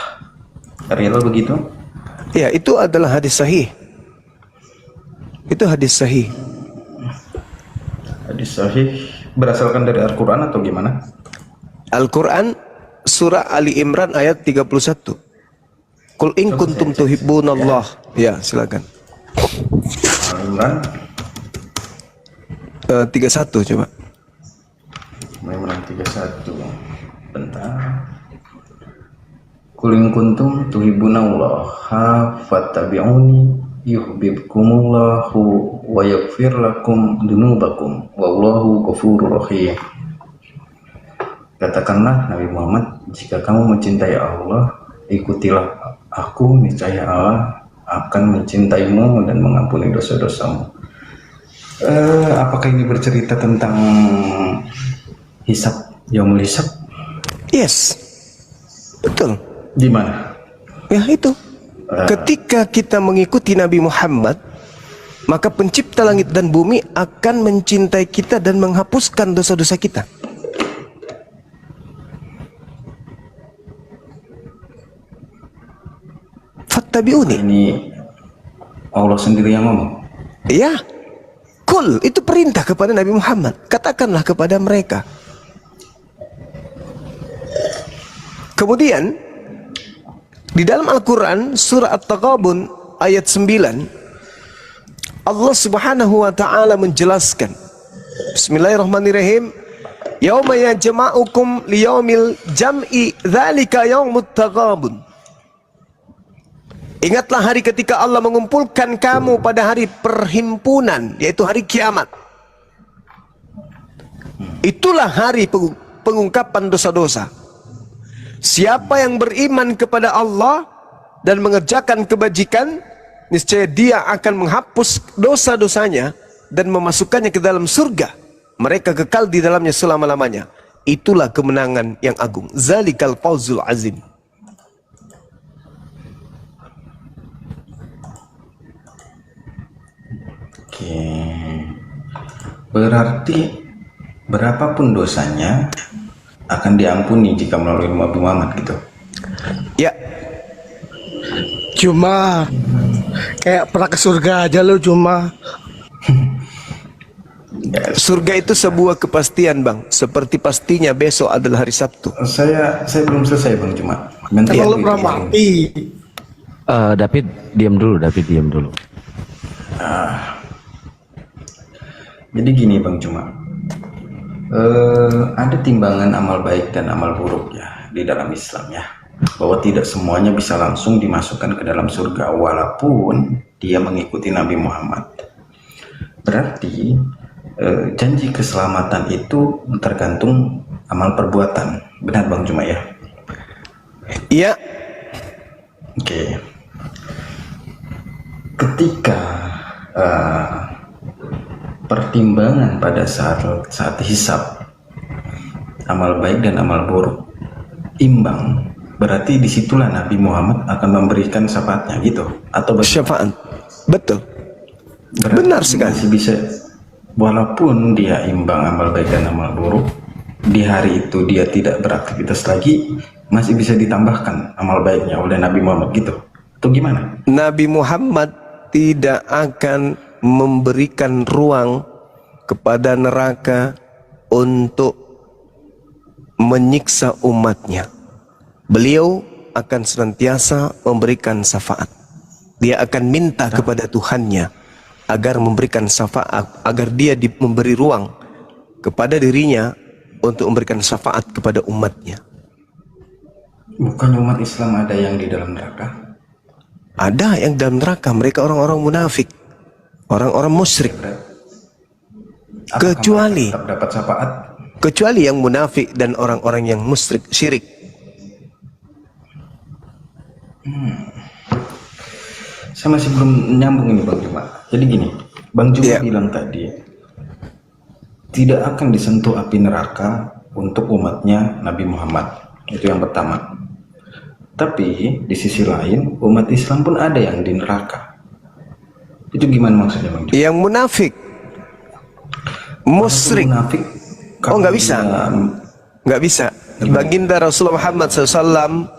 real begitu? Ya, itu adalah hadis sahih. Itu hadis sahih. Hadis sahih berasalkan dari Al-Quran atau gimana? Al-Quran surah Ali Imran ayat 31. Qul in kuntum tuhibbunallah. Ya, silakan. Al-Imran 31 coba. Al-Imran 31. Bentar. Qul in kuntum tuhibbunallaha fattabi'uni yuhibbukumullahu wa yaghfir lakum dunubakum wallahu ghafurur rahim. katakanlah Nabi Muhammad, jika kamu mencintai Allah, ikutilah aku, niscaya Allah akan mencintaimu dan mengampuni dosa-dosamu. Apakah ini bercerita tentang hisab, yaumul hisab? Yes, betul. Di mana? Ya itu. Ketika kita mengikuti Nabi Muhammad, maka pencipta langit dan bumi akan mencintai kita dan menghapuskan dosa-dosa kita. Fattabi'uni. Ini Allah sendiri yang ngomong. Ya, kul, itu perintah kepada Nabi Muhammad. Katakanlah kepada mereka. Kemudian di dalam Al-Quran surah At-Taghabun ayat 9, Allah Subhanahu wa taala menjelaskan, Bismillahirrahmanirrahim, yauma yajma'ukum liyaumil jam'i dzalika yaumut taghabun. Ingatlah hari ketika Allah mengumpulkan kamu pada hari perhimpunan, yaitu hari kiamat. Itulah hari pengungkapan dosa-dosa. Siapa yang beriman kepada Allah dan mengerjakan kebajikan, niscaya dia akan menghapus dosa-dosanya dan memasukkannya ke dalam surga. Mereka kekal di dalamnya selama-lamanya. Itulah kemenangan yang agung. Zalikal fawzul azim. Oke. Berarti berapapun dosanya akan diampuni jika melalui Nabi Muhammad gitu. Ya, Cuma kayak pernah ke surga aja lo cuma. surga itu sebuah kepastian, Bang. Seperti pastinya besok adalah hari Sabtu. Saya belum selesai Bang, cuma bentar. Emang lo pernah mati? David diam dulu, David diam dulu. Jadi gini Bang, cuma ada timbangan amal baik dan amal buruk ya di dalam Islam ya, bahwa tidak semuanya bisa langsung dimasukkan ke dalam surga walaupun dia mengikuti Nabi Muhammad. Berarti janji keselamatan itu tergantung amal perbuatan, benar Bang Cuma ya? Iya. Oke. Ketika pertimbangan pada saat hisab amal baik dan amal buruk imbang, berarti disitulah Nabi Muhammad akan memberikan syafaatnya gitu, atau Syafaat. Betul. berarti Benar sekali. masih bisa, walaupun dia imbang amal baik dan amal buruk, di hari itu dia tidak beraktivitas lagi, masih bisa ditambahkan amal baiknya oleh Nabi Muhammad gitu. Itu gimana? Nabi Muhammad tidak akan memberikan ruang kepada neraka untuk menyiksa umatnya. Beliau akan senantiasa memberikan syafaat. Dia akan minta kepada Tuhannya agar memberikan syafaat, agar dia memberi ruang kepada dirinya untuk memberikan syafaat kepada umatnya. Bukan umat Islam ada yang di dalam neraka? Ada yang dalam neraka, mereka orang-orang munafik, orang-orang musyrik. Apakah Kecuali mereka tetap dapat syafaat? kecuali yang munafik dan orang-orang yang musyrik syirik. Saya masih belum nyambung ini Bang Juma. Jadi gini, Bang Juma Iya. bilang tadi tidak akan disentuh api neraka untuk umatnya Nabi Muhammad. Itu yang pertama. Tapi di sisi lain umat Islam pun ada yang di neraka. Itu gimana maksudnya Bang Juma? Yang munafik, musyrik. Munafik. Oh, nggak bisa. Nggak bisa. Baginda Rasulullah Muhammad SAW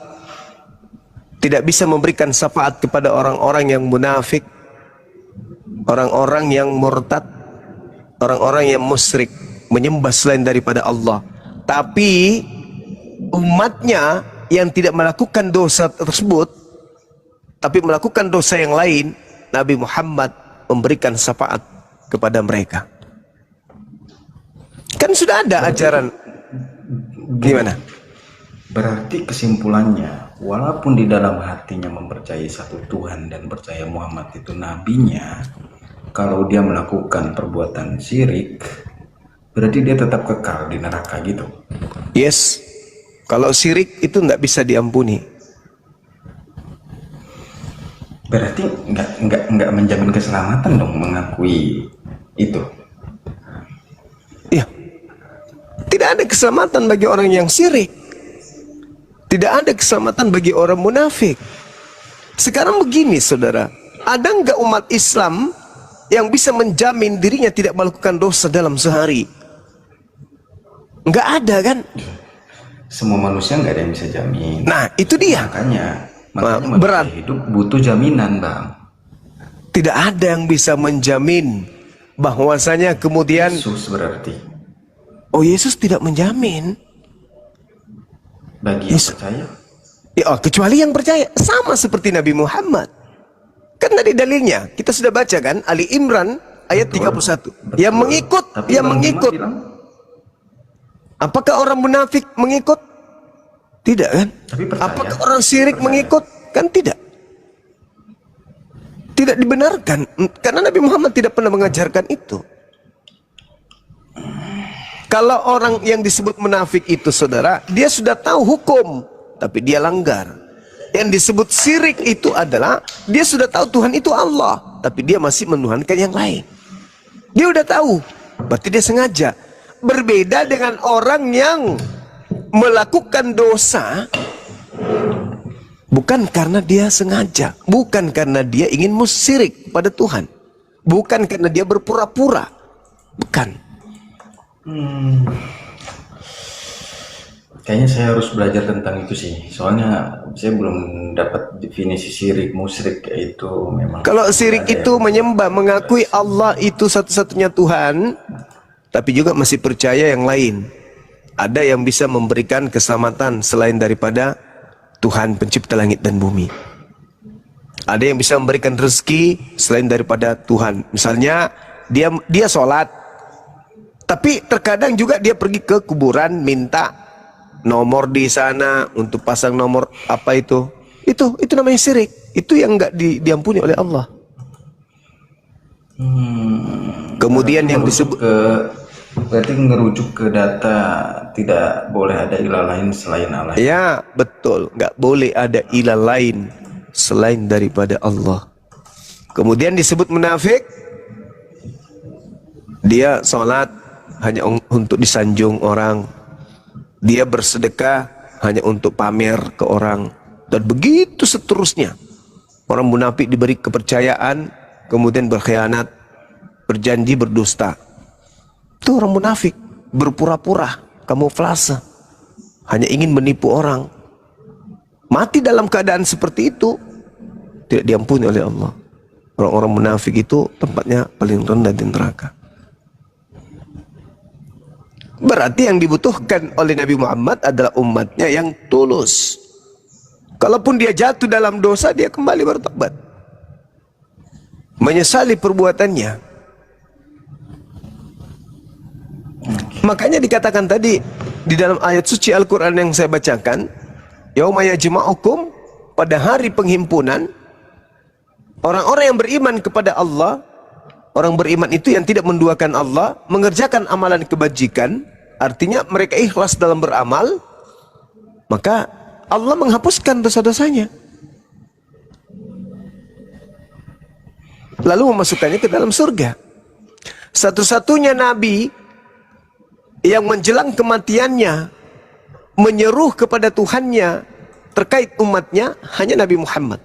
tidak bisa memberikan syafaat kepada orang-orang yang munafik, orang-orang yang murtad, orang-orang yang musyrik, menyembah selain daripada Allah. Tapi umatnya yang tidak melakukan dosa tersebut, tapi melakukan dosa yang lain, Nabi Muhammad memberikan syafaat kepada mereka. Kan sudah ada ajaran. Gimana? Berarti kesimpulannya, walaupun di dalam hatinya mempercayai satu Tuhan dan percaya Muhammad itu nabinya, kalau dia melakukan perbuatan syirik, berarti dia tetap kekal di neraka gitu. Yes. Kalau syirik itu nggak bisa diampuni. Berarti nggak menjamin keselamatan dong mengakui itu. Ya. Tidak ada keselamatan bagi orang yang syirik. Tidak ada keselamatan bagi orang munafik. Sekarang begini saudara, ada nggak umat Islam yang bisa menjamin dirinya tidak melakukan dosa dalam sehari? Nggak ada kan? Semua manusia nggak ada yang bisa jamin. Nah itu dia. Makanya manusia berat. hidup butuh jaminan, Bang. Tidak ada yang bisa menjamin bahwasanya kemudian Yesus berarti Yesus tidak menjamin. bagi yang Yesus. percaya. Kecuali yang percaya, sama seperti Nabi Muhammad. Kan tadi dalilnya kita sudah baca kan, Ali Imran ayat 31. Yang mengikut, Tapi yang Bang Juma mengikut. bilang, Apakah orang munafik mengikut? Tidak kan? Tapi percaya. Apakah orang syirik Percaya. mengikut? Kan tidak. Tidak dibenarkan karena Nabi Muhammad tidak pernah mengajarkan itu. Kalau orang yang disebut munafik itu saudara, dia sudah tahu hukum tapi dia langgar. Yang disebut syirik itu adalah dia sudah tahu Tuhan itu Allah tapi dia masih menuhankan yang lain. Dia udah tahu, berarti dia sengaja. Berbeda dengan orang yang melakukan dosa bukan karena dia sengaja, bukan karena dia ingin musyrik pada Tuhan, bukan karena dia berpura-pura, bukan. Kayaknya saya harus belajar tentang itu sih. Soalnya saya belum dapat definisi syirik, musyrik itu memang. Kalau syirik ada itu yang- menyembah, mengakui Allah itu satu-satunya Tuhan, tapi juga masih percaya yang lain. Ada yang bisa memberikan keselamatan selain daripada Tuhan pencipta langit dan bumi. Ada yang bisa memberikan rezeki selain daripada Tuhan. Misalnya dia sholat, tapi terkadang juga dia pergi ke kuburan minta nomor di sana untuk pasang nomor apa itu. Itu namanya syirik. Itu yang enggak diampuni oleh Allah. Kemudian yang disebut berarti ngerujuk ke data tidak boleh ada ilah lain selain Allah. ya betul, nggak boleh ada ilah lain selain daripada Allah. Kemudian disebut munafik, dia sholat hanya untuk disanjung orang, dia bersedekah hanya untuk pamer ke orang, dan begitu seterusnya. Orang munafik diberi kepercayaan, kemudian berkhianat, berjanji berdusta. Itu orang munafik, berpura-pura, kamuflase, hanya ingin menipu orang. Mati dalam keadaan seperti itu tidak diampuni oleh Allah. Orang-orang munafik itu tempatnya paling rendah di neraka. Berarti yang dibutuhkan oleh Nabi Muhammad adalah umatnya yang tulus. Kalaupun dia jatuh dalam dosa, dia kembali bertobat, menyesali perbuatannya. Makanya dikatakan tadi di dalam ayat suci Al-Quran yang saya bacakan, yauma yajma'ukum, pada hari penghimpunan, orang-orang yang beriman kepada Allah, orang beriman itu yang tidak menduakan Allah, mengerjakan amalan kebajikan, artinya mereka ikhlas dalam beramal, maka Allah menghapuskan dosa-dosanya, lalu memasukkannya ke dalam surga. Satu-satunya nabi yang menjelang kematiannya menyeru kepada Tuhannya terkait umatnya hanya Nabi Muhammad.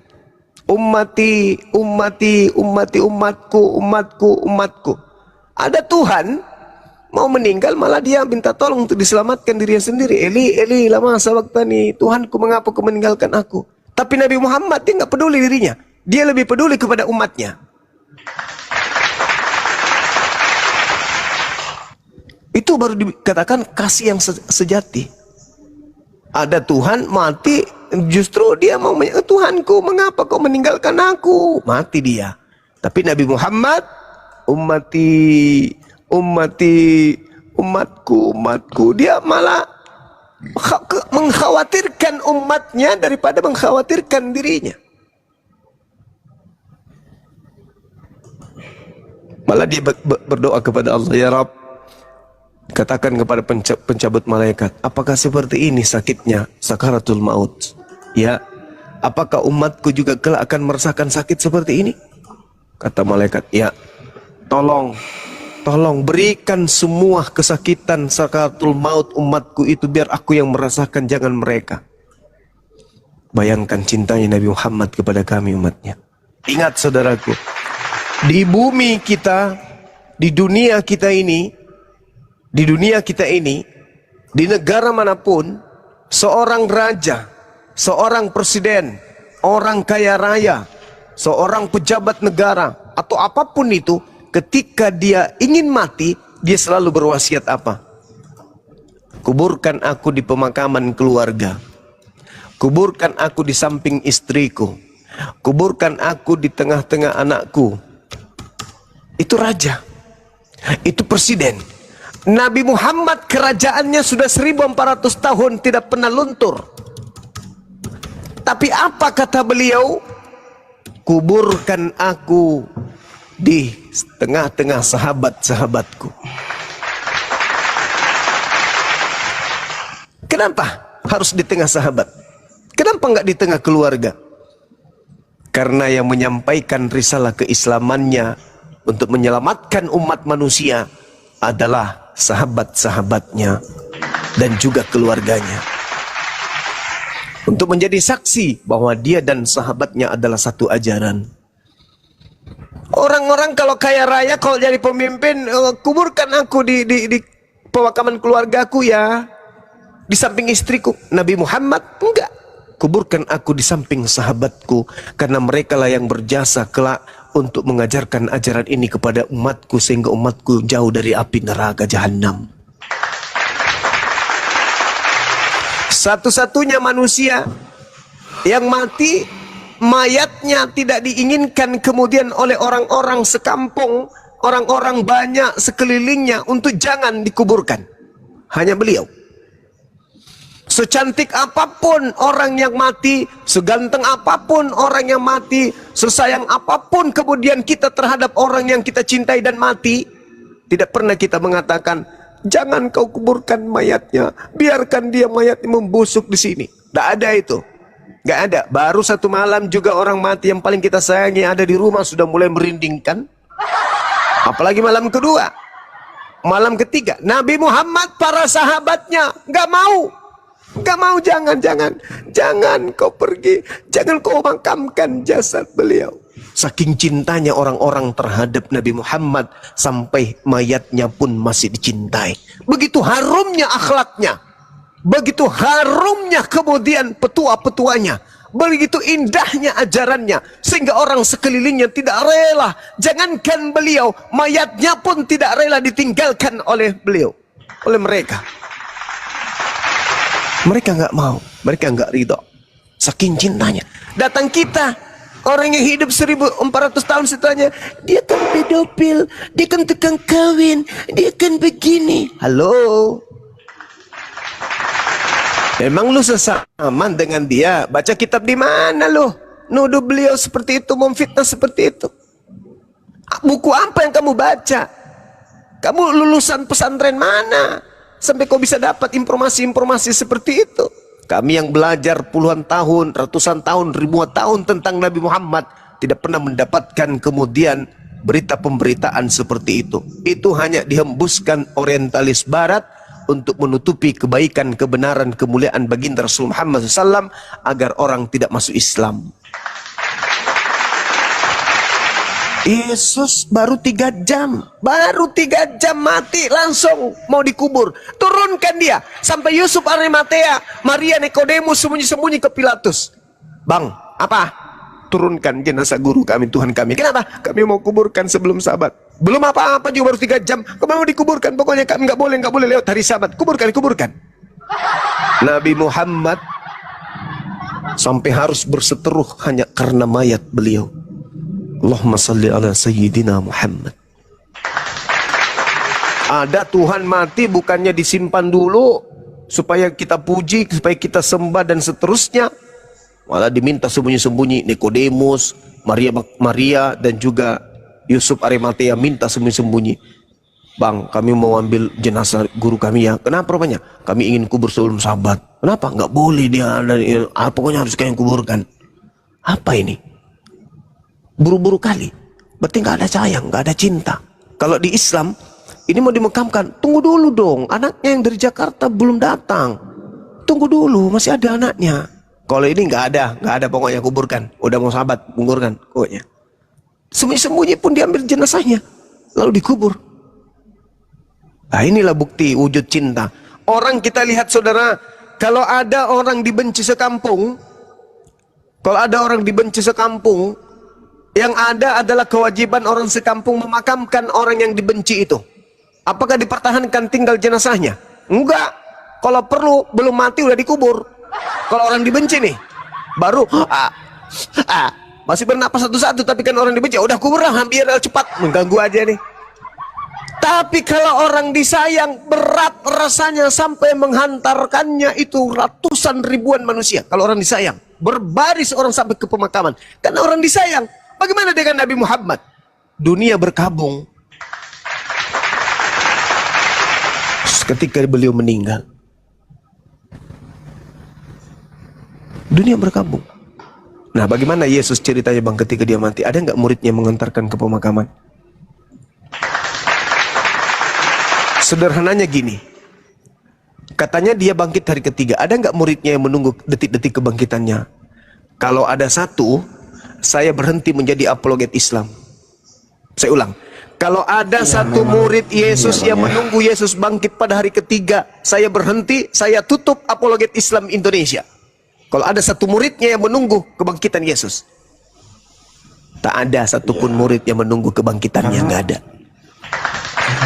Ummati, ummati, ummati, umatku, umatku, umatku. Ada Tuhan mau meninggal, malah dia minta tolong untuk diselamatkan dirinya sendiri. Eli, Eli, lama sabaqtani, Tuhanku mengapa kau meninggalkan aku? Tapi Nabi Muhammad dia nggak peduli dirinya, dia lebih peduli kepada umatnya. Itu baru dikatakan kasih yang sejati. Ada Tuhan mati, justru dia mau Tuhanku mengapa kau meninggalkan aku? Mati dia. Tapi Nabi Muhammad, ummati, ummati, umatku, umatku, dia malah mengkhawatirkan umatnya daripada mengkhawatirkan dirinya. Malah dia berdoa kepada Allah, ya Rabb, Katakan kepada pencabut malaikat, apakah seperti ini sakitnya sakaratul maut? Ya. Apakah umatku juga kelak akan merasakan sakit seperti ini? Kata malaikat, ya. Tolong berikan semua kesakitan sakaratul maut umatku itu biar aku yang merasakan, jangan mereka. Bayangkan cintanya Nabi Muhammad kepada kami umatnya. Ingat saudaraku, di bumi kita, di dunia kita ini, di negara manapun, seorang raja, seorang presiden, orang kaya raya, seorang pejabat negara, atau apapun itu, ketika dia ingin mati, dia selalu berwasiat apa? Kuburkan aku di pemakaman keluarga. Kuburkan aku di samping istriku. Kuburkan aku di tengah-tengah anakku. Itu raja. Itu presiden. Nabi Muhammad kerajaannya sudah 1400 tahun tidak pernah luntur. Tapi apa kata beliau? Kuburkan aku di tengah-tengah sahabat-sahabatku. Kenapa harus di tengah sahabat? Kenapa enggak di tengah keluarga? Karena yang menyampaikan risalah keislamannya untuk menyelamatkan umat manusia adalah sahabat-sahabatnya dan juga keluarganya. Untuk menjadi saksi bahwa dia dan sahabatnya adalah satu ajaran. Orang-orang kalau kaya raya, kalau jadi pemimpin, kuburkan aku di pemakaman keluargaku ya, di samping istriku. Nabi Muhammad enggak. Kuburkan aku di samping sahabatku, karena mereka lah yang berjasa kelak untuk mengajarkan ajaran ini kepada umatku, sehingga umatku jauh dari api neraka jahanam. Satu-satunya manusia yang mati, mayatnya tidak diinginkan kemudian oleh orang-orang sekampung, orang-orang banyak sekelilingnya untuk jangan dikuburkan. Hanya beliau. Secantik apapun orang yang mati, seganteng apapun orang yang mati, sesayang apapun kemudian kita terhadap orang yang kita cintai dan mati, tidak pernah kita mengatakan, jangan kau kuburkan mayatnya, biarkan dia mayatnya membusuk di sini. Tidak ada itu. Gak ada. Baru satu malam juga orang mati yang paling kita sayangi ada di rumah sudah mulai merindingkan. Apalagi malam kedua, malam ketiga. Nabi Muhammad, para sahabatnya gak mau. Gak mau, jangan kau pergi, jangan kau makamkan jasad beliau. Saking cintanya orang-orang terhadap Nabi Muhammad, sampai mayatnya pun masih dicintai. Begitu harumnya akhlaknya, begitu harumnya kemudian petua-petuanya, begitu indahnya ajarannya, sehingga orang sekelilingnya tidak rela. Jangankan beliau, mayatnya pun tidak rela ditinggalkan oleh beliau, oleh mereka. Mereka nggak mau, mereka nggak ridho. Saking cintanya. Datang kita, orang yang hidup 1400 tahun setelahnya, dia kan pedofil, dia kan tukang kawin, dia kan begini. Halo, memang lu sesaman dengan dia? Baca kitab di mana lu? Nuduh beliau seperti itu, memfitnah seperti itu. Buku apa yang kamu baca? Kamu lulusan pesantren mana sampai kau bisa dapat informasi-informasi seperti itu? Kami yang belajar puluhan tahun, ratusan tahun, ribuan tahun tentang Nabi Muhammad tidak pernah mendapatkan kemudian berita pemberitaan seperti itu. Itu hanya dihembuskan orientalis barat untuk menutupi kebaikan, kebenaran, kemuliaan baginda Rasul Muhammad SAW agar orang tidak masuk Islam. Yesus baru 3 jam mati, langsung mau dikubur. Turunkan dia sampai Yusuf Arimatea, Maria, Nikodemus sembunyi-sembunyi ke Pilatus. Bang, apa? Turunkan jenazah guru kami, Tuhan kami. Kenapa? Kami mau kuburkan sebelum sabat. Belum apa-apa juga baru 3 jam. Kami mau dikuburkan, pokoknya kami nggak boleh lewat hari sabat. Kuburkan. Nabi Muhammad sampai harus berseteruh hanya karena mayat beliau. Allahumma salli ala Sayyidina Muhammad. Ada Tuhan mati bukannya disimpan dulu supaya kita puji, supaya kita sembah dan seterusnya, malah diminta sembunyi-sembunyi. Nikodemus, Maria dan juga Yusuf Arimatea minta sembunyi-sembunyi. Bang, kami mau ambil jenazah guru kami ya. Kenapa rupanya? Kami ingin kubur sebelum sahabat. Kenapa? Nggak boleh dia. Pokoknya harus kalian kuburkan. Apa ini? Buru-buru kali. Berarti nggak ada sayang, nggak ada cinta. Kalau di Islam, ini mau dimakamkan. Tunggu dulu dong. Anaknya yang dari Jakarta belum datang. Tunggu dulu, masih ada anaknya. Kalau ini nggak ada pokoknya kuburkan. Udah mau sahabat, kuburkan pokoknya. Sembunyi-sembunyi pun diambil jenazahnya, lalu dikubur. Nah, inilah bukti wujud cinta. Orang kita lihat saudara, kalau ada orang dibenci sekampung, yang ada adalah kewajiban orang sekampung memakamkan orang yang dibenci itu. Apakah dipertahankan tinggal jenazahnya? Enggak. Kalau perlu belum mati udah dikubur. Kalau orang dibenci nih, baru masih bernapas satu-satu, tapi kan orang dibenci, udah kubur lah, hampir cepat, mengganggu aja nih. Tapi kalau orang disayang, berat rasanya sampai menghantarkannya itu ratusan ribuan manusia. Kalau orang disayang, berbaris orang sampai ke pemakaman. Karena orang disayang. Bagaimana dengan Nabi Muhammad? Dunia berkabung ketika beliau meninggal. Dunia berkabung. Nah, bagaimana Yesus ceritanya bang ketika dia mati? Ada nggak muridnya mengantarkan ke pemakaman? Sederhananya gini, katanya dia bangkit hari ketiga. Ada nggak muridnya yang menunggu detik-detik kebangkitannya? Kalau ada satu, saya berhenti menjadi apologet Islam. Saya ulang, kalau ada satu murid Yesus yang menunggu Yesus bangkit pada hari ketiga, saya berhenti, saya tutup apologet Islam Indonesia. Kalau ada satu muridnya yang menunggu kebangkitan Yesus, tak ada satupun murid yang menunggu kebangkitannya, nggak ada.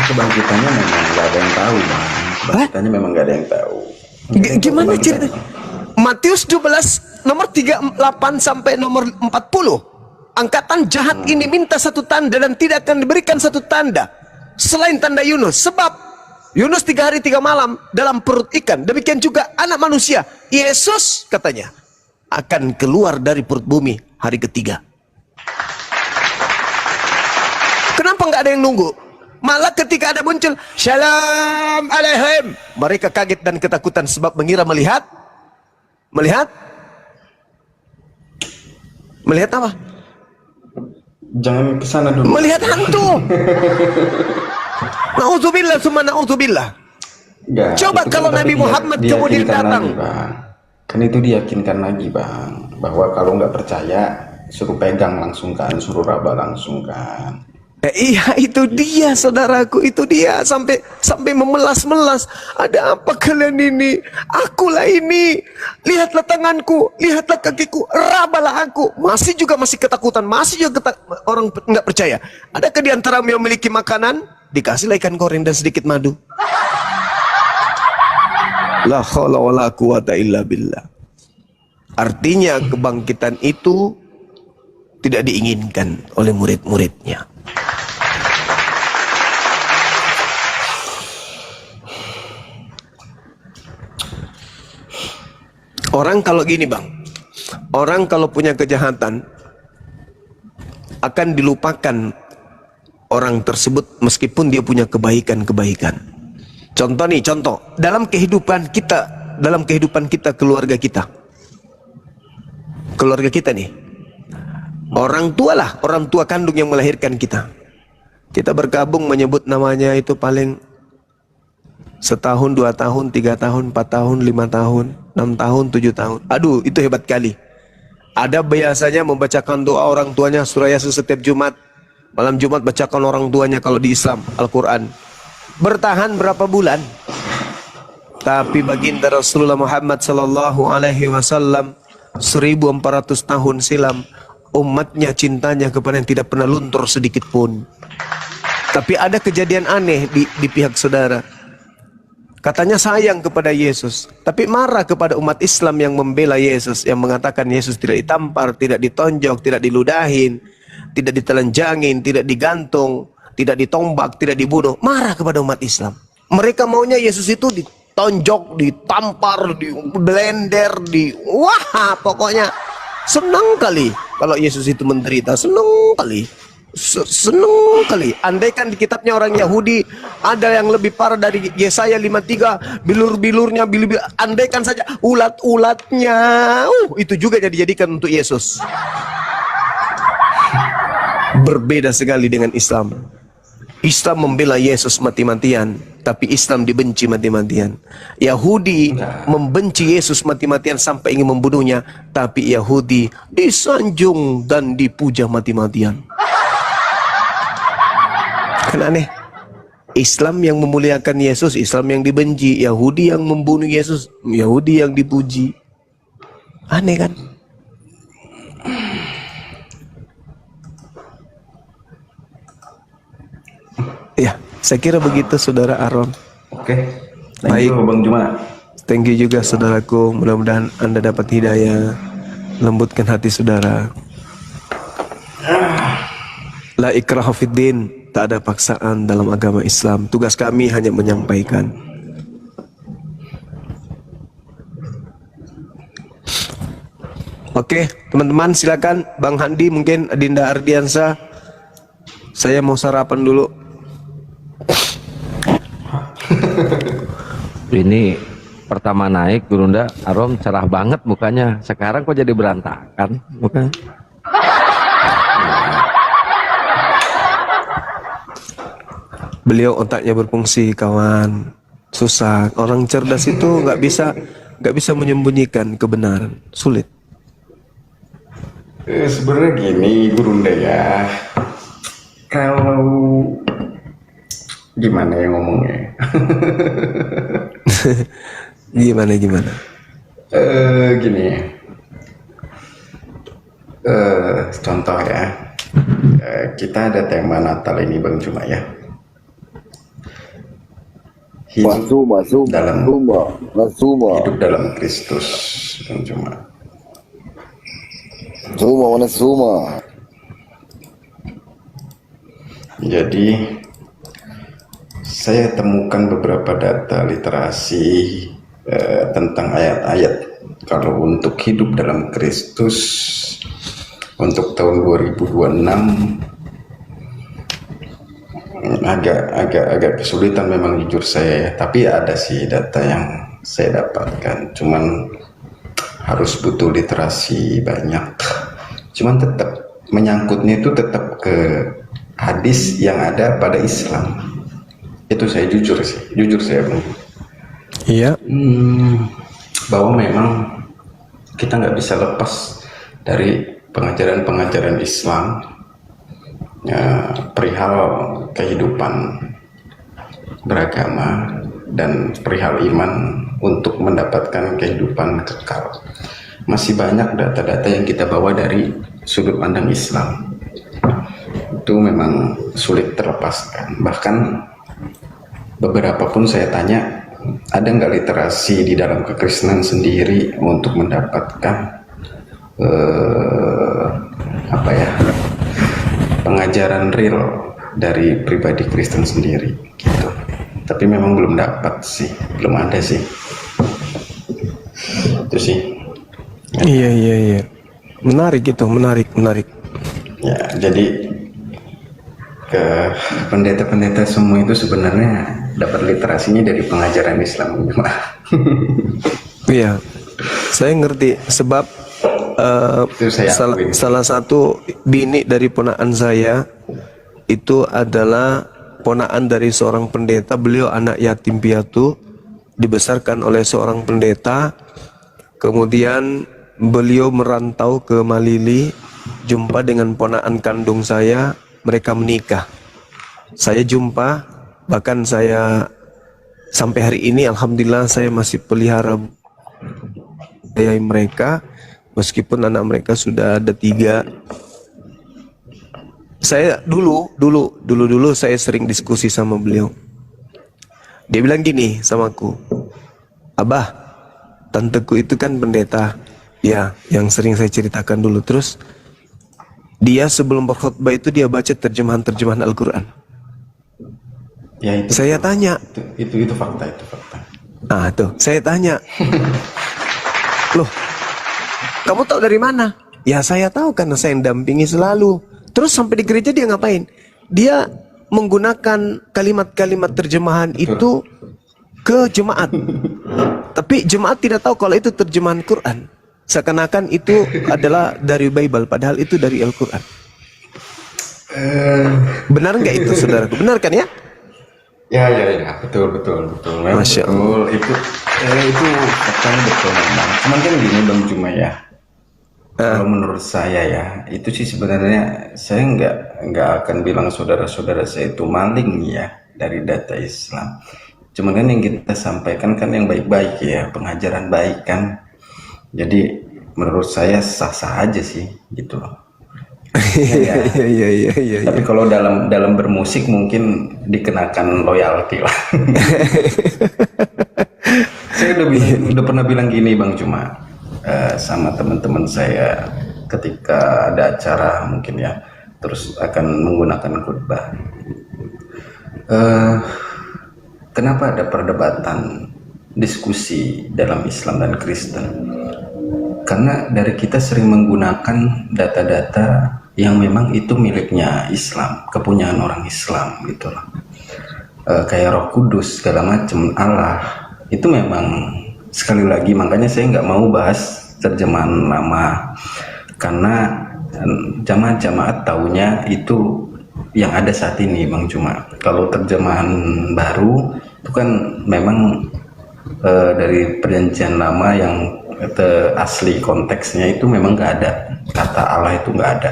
Kebangkitannya memang nggak ada yang tahu, bang. Kebangkitannya memang nggak ada yang tahu. Gimana ceritanya? Matius 12 nomor 38 sampai nomor 40. Angkatan jahat ini minta satu tanda dan tidak akan diberikan satu tanda selain tanda Yunus. Sebab Yunus 3 hari 3 malam dalam perut ikan. Demikian juga anak manusia, Yesus katanya, akan keluar dari perut bumi hari ketiga. Kenapa nggak ada yang nunggu? Malah ketika ada muncul Shalom alaihim, mereka kaget dan ketakutan sebab mengira melihat apa? Jangan kesana dulu. Melihat hantu. Na'udzubillah summa na'udzubillah. Coba kalau Nabi Muhammad kemudian datang. Kan itu diyakinkan lagi, bang, bahwa kalau nggak percaya suruh pegang langsung kan, suruh raba langsung kan. Iya, itu dia saudaraku, itu dia sampai memelas-melas. Ada apa kalian ini? Akulah ini. Lihatlah tanganku, lihatlah kakiku, rabalah aku. Masih ketakutan, masih juga orang nggak percaya. Adakah di antara yang memiliki makanan? Dikasihlah ikan goreng dan sedikit madu. La haula wala quwata illa billah. Artinya kebangkitan itu tidak diinginkan oleh murid-muridnya. Orang kalau gini bang, orang kalau punya kejahatan akan dilupakan orang tersebut meskipun dia punya kebaikan-kebaikan. Contoh dalam kehidupan kita keluarga kita nih, orang tua kandung yang melahirkan kita berkabung menyebut namanya itu paling setahun, 2 tahun, 3 tahun, 4 tahun, 5 tahun, 6 tahun, 7 tahun. Aduh, itu hebat kali. Ada biasanya membacakan doa orang tuanya surah Yasin setiap Jumat. Malam Jumat bacakan orang tuanya kalau di Islam Al-Quran. Bertahan berapa bulan? Tapi baginda Rasulullah Muhammad sallallahu alaihi wasallam 1400 tahun silam, umatnya cintanya kepada yang tidak pernah luntur sedikit pun. Tapi ada kejadian aneh di pihak saudara. Katanya sayang kepada Yesus, tapi marah kepada umat Islam yang membela Yesus, yang mengatakan Yesus tidak ditampar, tidak ditonjok, tidak diludahin, tidak ditelanjangin, tidak digantung, tidak ditombak, tidak dibunuh. Marah kepada umat Islam. Mereka maunya Yesus itu ditonjok, ditampar, diblender, wah pokoknya senang kali kalau Yesus itu menderita, senang kali. seneng kali. Andaikan di kitabnya orang Yahudi ada yang lebih parah dari Yesaya 53, bilur-bilurnya, andaikan saja ulat-ulatnya, itu juga dijadikan untuk Yesus. Berbeda sekali dengan Islam. Islam membela Yesus mati-matian, tapi Islam dibenci mati-matian. Yahudi membenci Yesus mati-matian sampai ingin membunuhnya, tapi Yahudi disanjung dan dipuja mati-matian. Kan aneh. Islam yang memuliakan Yesus, Islam yang dibenci. Yahudi yang membunuh Yesus, Yahudi yang dipuji. Aneh kan? Ya, saya kira begitu Saudara Aaron. Oke. Thank you, Bang Juma. Thank you juga saudaraku. Mudah-mudahan Anda dapat hidayah. Lembutkan hati saudara. La ikraha fiddin. Tak ada paksaan dalam agama Islam. Tugas kami hanya menyampaikan. Oke, teman-teman silakan. Bang Handi, mungkin Adinda Ardiansa. Saya mau sarapan dulu. Ini pertama naik Gurunda, Arom cerah banget mukanya. Sekarang kok jadi berantakan mukanya. Beliau otaknya berfungsi, kawan. Susah. Orang cerdas itu nggak bisa menyembunyikan kebenaran. Sulit. Sebenarnya gini, Gurunda ya. Kalau gimana ya ngomongnya? Gimana? Gini. Contoh ya. Kita ada tema Natal ini Bang Juma ya. Hidup dalam Kristus Bang Juma. Jadi saya temukan beberapa data literasi tentang ayat-ayat kalau untuk hidup dalam Kristus untuk tahun 2026 agak kesulitan memang jujur saya, tapi ada sih data yang saya dapatkan, cuman harus butuh literasi banyak, cuman tetap menyangkutnya itu tetap ke hadis yang ada pada Islam. Itu saya jujur saya Bang. Iya. Bahwa memang kita nggak bisa lepas dari pengajaran Islam ya, perihal kehidupan beragama dan perihal iman untuk mendapatkan kehidupan kekal. Masih banyak data-data yang kita bawa dari sudut pandang Islam. Itu memang sulit terlepaskan. Bahkan beberapa pun saya tanya, ada nggak literasi di dalam kekristenan sendiri untuk mendapatkan pengajaran real dari pribadi Kristen sendiri gitu. Tapi memang belum dapat sih, belum ada sih. Itu sih. Iya. Menarik. Ya, jadi ke pendeta-pendeta semua itu sebenarnya dapat literasinya dari pengajaran Islam. Iya. Saya ngerti sebab salah satu bini dari ponakan saya itu adalah ponakan dari seorang pendeta. Beliau anak yatim piatu, dibesarkan oleh seorang pendeta. Kemudian beliau merantau ke Malili, jumpa dengan ponakan kandung saya, mereka menikah. Saya jumpa, bahkan saya sampai hari ini alhamdulillah saya masih pelihara mereka. Meskipun anak mereka sudah ada 3. Saya dulu saya sering diskusi sama beliau. Dia bilang gini sama aku, Abah, tanteku itu kan pendeta. Ya, yang sering saya ceritakan dulu. Terus dia sebelum berkhutbah itu dia baca terjemahan Al-Quran. Ya, itu, saya tanya. Itu fakta. Ah, tuh, saya tanya. Loh, kamu tahu dari mana? Ya saya tahu karena saya dampingi selalu. Terus sampai di gereja dia ngapain? Dia menggunakan kalimat-kalimat terjemahan itu ke jemaat. Tapi jemaat tidak tahu kalau itu terjemahan Quran. Seakan-akan itu adalah dari Bible, padahal itu dari Al-Quran. Benar nggak itu, saudaraku? Benar kan ya? Ya, betul. Memang Masya betul. Itu faktanya betul memang. Cuman kan gini Bang Juma ya. Kalau menurut saya ya, itu sih sebenarnya saya nggak akan bilang saudara-saudara saya itu maling ya dari data Islam. Cuman kan yang kita sampaikan kan yang baik-baik ya, pengajaran baik kan. Jadi menurut saya sah-sah aja sih gitu loh. Iya. Tapi kalau dalam bermusik mungkin dikenakan loyalty lah. Saya udah pernah bilang gini Bang Cuma sama teman-teman saya ketika ada acara mungkin ya, terus akan menggunakan khutbah. Kenapa ada perdebatan diskusi dalam Islam dan Kristen? Karena dari kita sering menggunakan data-data yang memang itu miliknya Islam, kepunyaan orang Islam gitu loh. Kayak Roh Kudus segala macam, Allah itu memang sekali lagi makanya saya nggak mau bahas terjemahan lama karena jamaat-jamaat taunya itu yang ada saat ini Bang Cuma. Kalau terjemahan baru itu kan memang dari perjanjian lama yang asli konteksnya itu memang nggak ada, kata Allah itu nggak ada.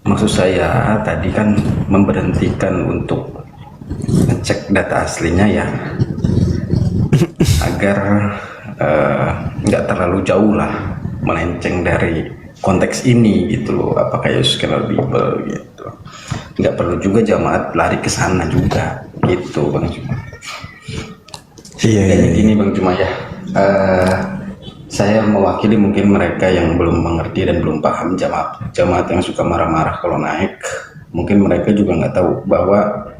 Maksud saya tadi kan memberhentikan untuk ngecek data aslinya ya, agar nggak terlalu jauh lah melenceng dari konteks ini gitu loh, apakah Yesus kenal Bible gitu. Nggak perlu juga jamaat lari ke sana juga gitu Bang Cuma. Iya. Gini Bang Cuma ya, saya mewakili mungkin mereka yang belum mengerti dan belum paham jamaat yang suka marah-marah kalau naik. Mungkin mereka juga nggak tahu bahwa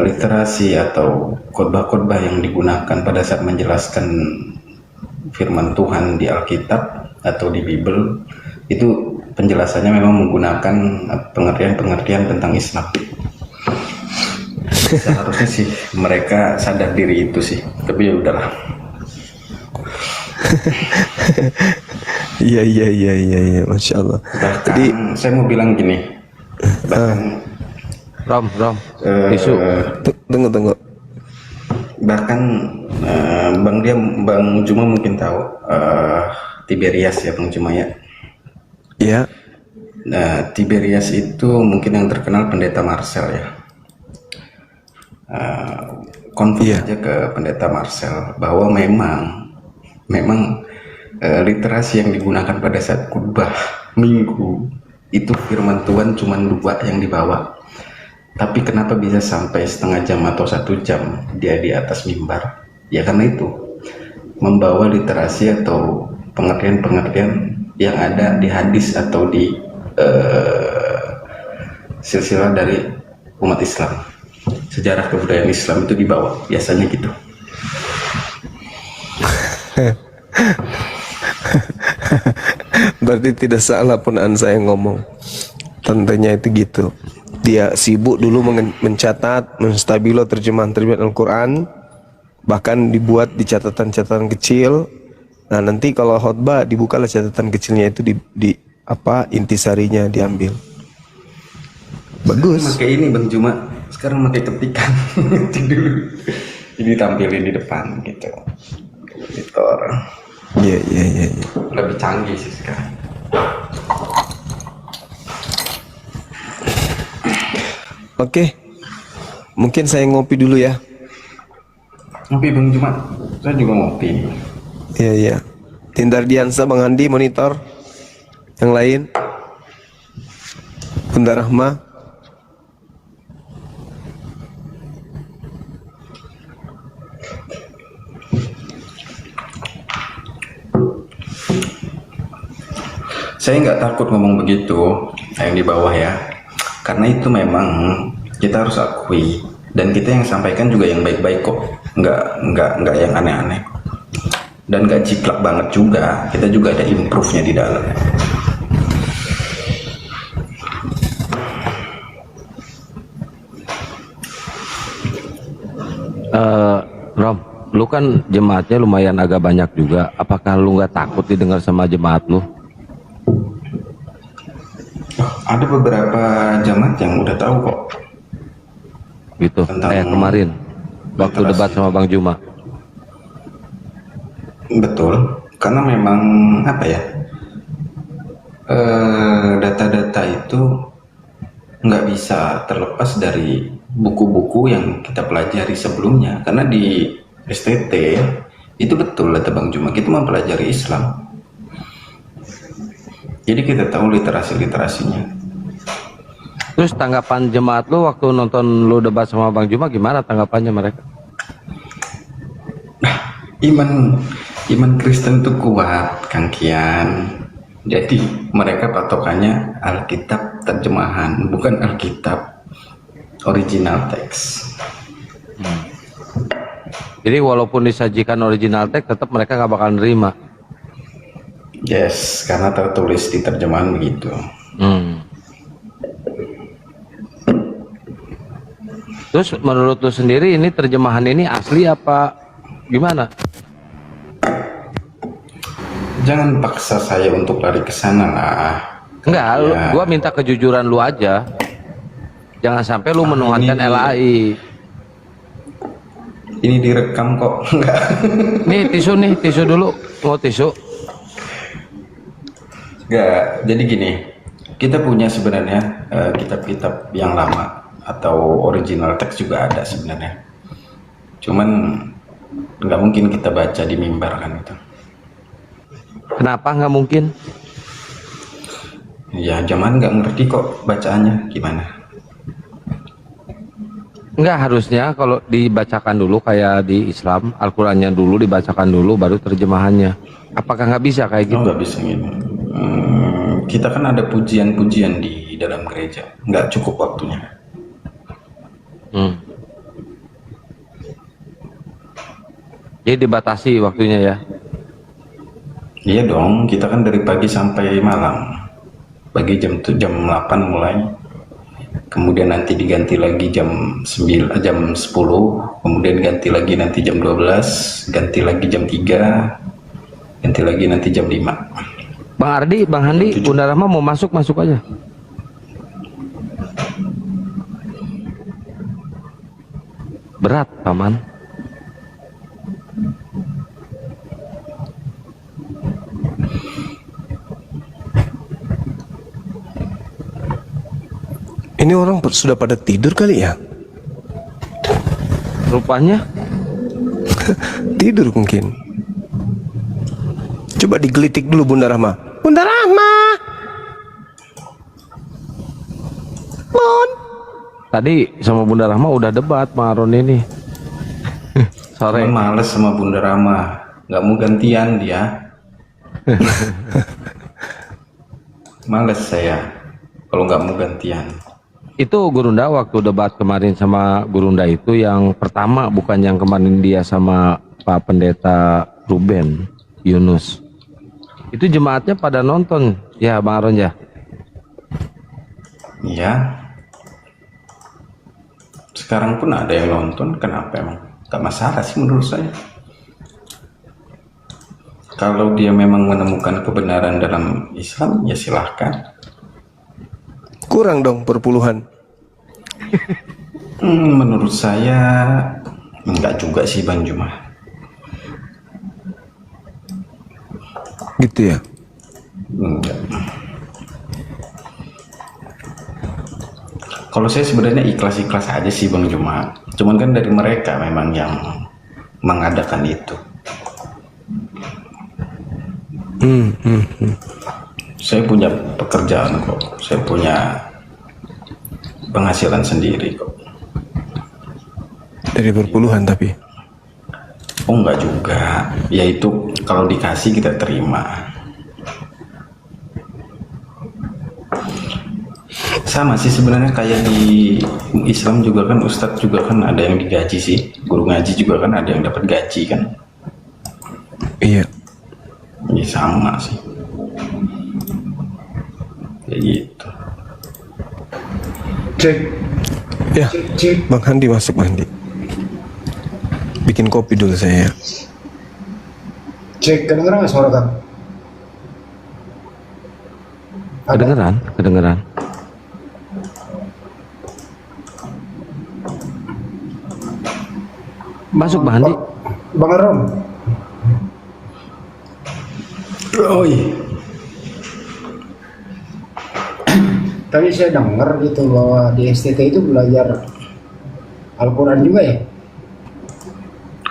literasi atau khotbah-khotbah yang digunakan pada saat menjelaskan firman Tuhan di Alkitab atau di Bible itu penjelasannya memang menggunakan pengertian-pengertian tentang Islam. Seharusnya sih mereka sadar diri itu sih, tapi ya udahlah. Iya, Masya Allah. Jadi saya mau bilang gini, Rom, isu. Tunggu. Bahkan Bang Juma mungkin tahu Tiberias ya Bang Juma ya. Ya. Nah, Tiberias itu mungkin yang terkenal Pendeta Marcel ya. Konfirm aja ke Pendeta Marcel bahwa memang literasi yang digunakan pada saat khutbah minggu itu firman Tuhan cuma 2 yang dibawa. Tapi kenapa bisa sampai setengah jam atau 1 jam dia di atas mimbar? Ya karena itu membawa literasi atau pengertian-pengertian yang ada di hadis atau di silsilah dari umat Islam. Sejarah kebudayaan Islam itu dibawa, biasanya gitu. Berarti tidak salah pun saya ngomong. Tentunya itu gitu. Dia sibuk dulu mencatat, menstabilo terjemahan-terjemahan Al-Quran, bahkan dibuat di catatan-catatan kecil. Nah nanti kalau khotbah dibukalah catatan kecilnya itu di intisarinya diambil. Bagus. Pakai ini Bang Juma, sekarang pakai ketikan dulu, jadi tampilin di depan gitu. Editor. Iya. Lebih canggih sih sekarang. Oke, mungkin saya ngopi dulu ya. Ngopi Bang Juma, saya juga ngopi. Iya. Tindar Diansa, Bang Andi monitor. Yang lain, Bunda Rahma. Saya nggak takut ngomong begitu yang di bawah ya, karena itu memang kita harus akui dan kita yang sampaikan juga yang baik-baik kok, nggak yang aneh-aneh dan nggak ciplak banget juga, kita juga ada improve-nya di dalam. Rom, lu kan jemaatnya lumayan agak banyak juga. Apakah lu nggak takut didengar sama jemaat lu? Ada beberapa jamaat yang udah tahu kok. Gitu. Tentang Kayak kemarin waktu literasi. debat sama Bang Juma. Betul, karena memang apa ya, data-data itu nggak bisa terlepas dari buku-buku yang kita pelajari sebelumnya. Karena di STT itu betul kata Bang Juma, kita mempelajari Islam. Jadi kita tahu literasinya. Terus tanggapan jemaat lu waktu nonton lu debat sama Bang Juma gimana tanggapannya mereka? Iman Kristen itu kuat, Kang Kian. Jadi mereka patokannya Alkitab terjemahan, bukan Alkitab original teks. Jadi walaupun disajikan original teks tetap mereka nggak bakal nerima. Yes, karena tertulis di terjemahan begitu. Terus menurut lu sendiri ini terjemahan ini asli apa gimana? Jangan paksa saya untuk lari ke sana lah. Enggak, Ya. gua minta kejujuran lu aja. Jangan sampai lu menuhankan ini- LAI. Ini direkam kok. Enggak. Nih tisu dulu. Mau tisu? Enggak. Jadi gini, kita punya sebenarnya kitab-kitab yang lama atau original teks juga ada sebenarnya. Cuman nggak mungkin kita baca di mimbar kan itu. Kenapa nggak mungkin? Ya zaman nggak ngerti kok bacaannya gimana. Enggak, harusnya kalau dibacakan dulu kayak di Islam, Al-Qurannya dulu dibacakan dulu baru terjemahannya. Apakah nggak bisa kayak Oh, gitu? nggak bisa gitu. Kita kan ada pujian-pujian di dalam gereja, nggak cukup waktunya. Jadi dibatasi waktunya ya. Iya dong, kita kan dari pagi sampai malam. Pagi jam 8 mulai. Kemudian nanti diganti lagi jam 10, kemudian ganti lagi nanti jam 12, ganti lagi jam 3, ganti lagi nanti jam 5. Bang Ardi, Bang Handi, Bunda Rahma mau masuk aja. Berat, Paman. Ini orang sudah pada tidur kali ya? Rupanya Tidur mungkin. Coba digelitik dulu Bunda Rahma. Bunda Rahma. Mon. tadi sama Bunda Rahma udah debat Bang Aron ini. Sore. Cuman males sama Bunda Rama, nggak mau gantian dia. Males saya kalau nggak mau gantian. Itu Gurunda waktu debat kemarin sama Gurunda itu yang pertama, bukan yang kemarin dia sama Pak Pendeta Ruben Yunus. Itu jemaatnya pada nonton ya Bang Aron ya. Iya. Sekarang pun ada yang nonton, kenapa emang? Gak masalah sih menurut saya. Kalau dia memang menemukan kebenaran dalam Islam, ya silahkan. Kurang dong perpuluhan. Menurut saya enggak juga sih Bang Juma. Gitu ya. Enggak. Kalau saya sebenarnya ikhlas-ikhlas aja sih Bang Juma. Cuman kan dari mereka memang yang mengadakan itu. Saya punya pekerjaan kok. Saya punya penghasilan sendiri kok. Dari perpuluhan tapi. Oh enggak juga. Yaitu kalau dikasih kita terima. Sama sih sebenarnya kayak di Islam juga kan, Ustadz juga kan ada yang digaji sih, guru ngaji juga kan ada yang dapat gaji kan. Iya. Ya sama sih kayak gitu. Cek. Ya. Bang Handi masuk Bang Handi. Bikin kopi dulu saya. Cek, kedengeran nggak suara Kang? Ada? Kedengeran. Masuk Bang Handi. Bang Arom. Oh iya. Tadi saya dengar gitu bahwa di STT itu belajar Al-Quran juga ya?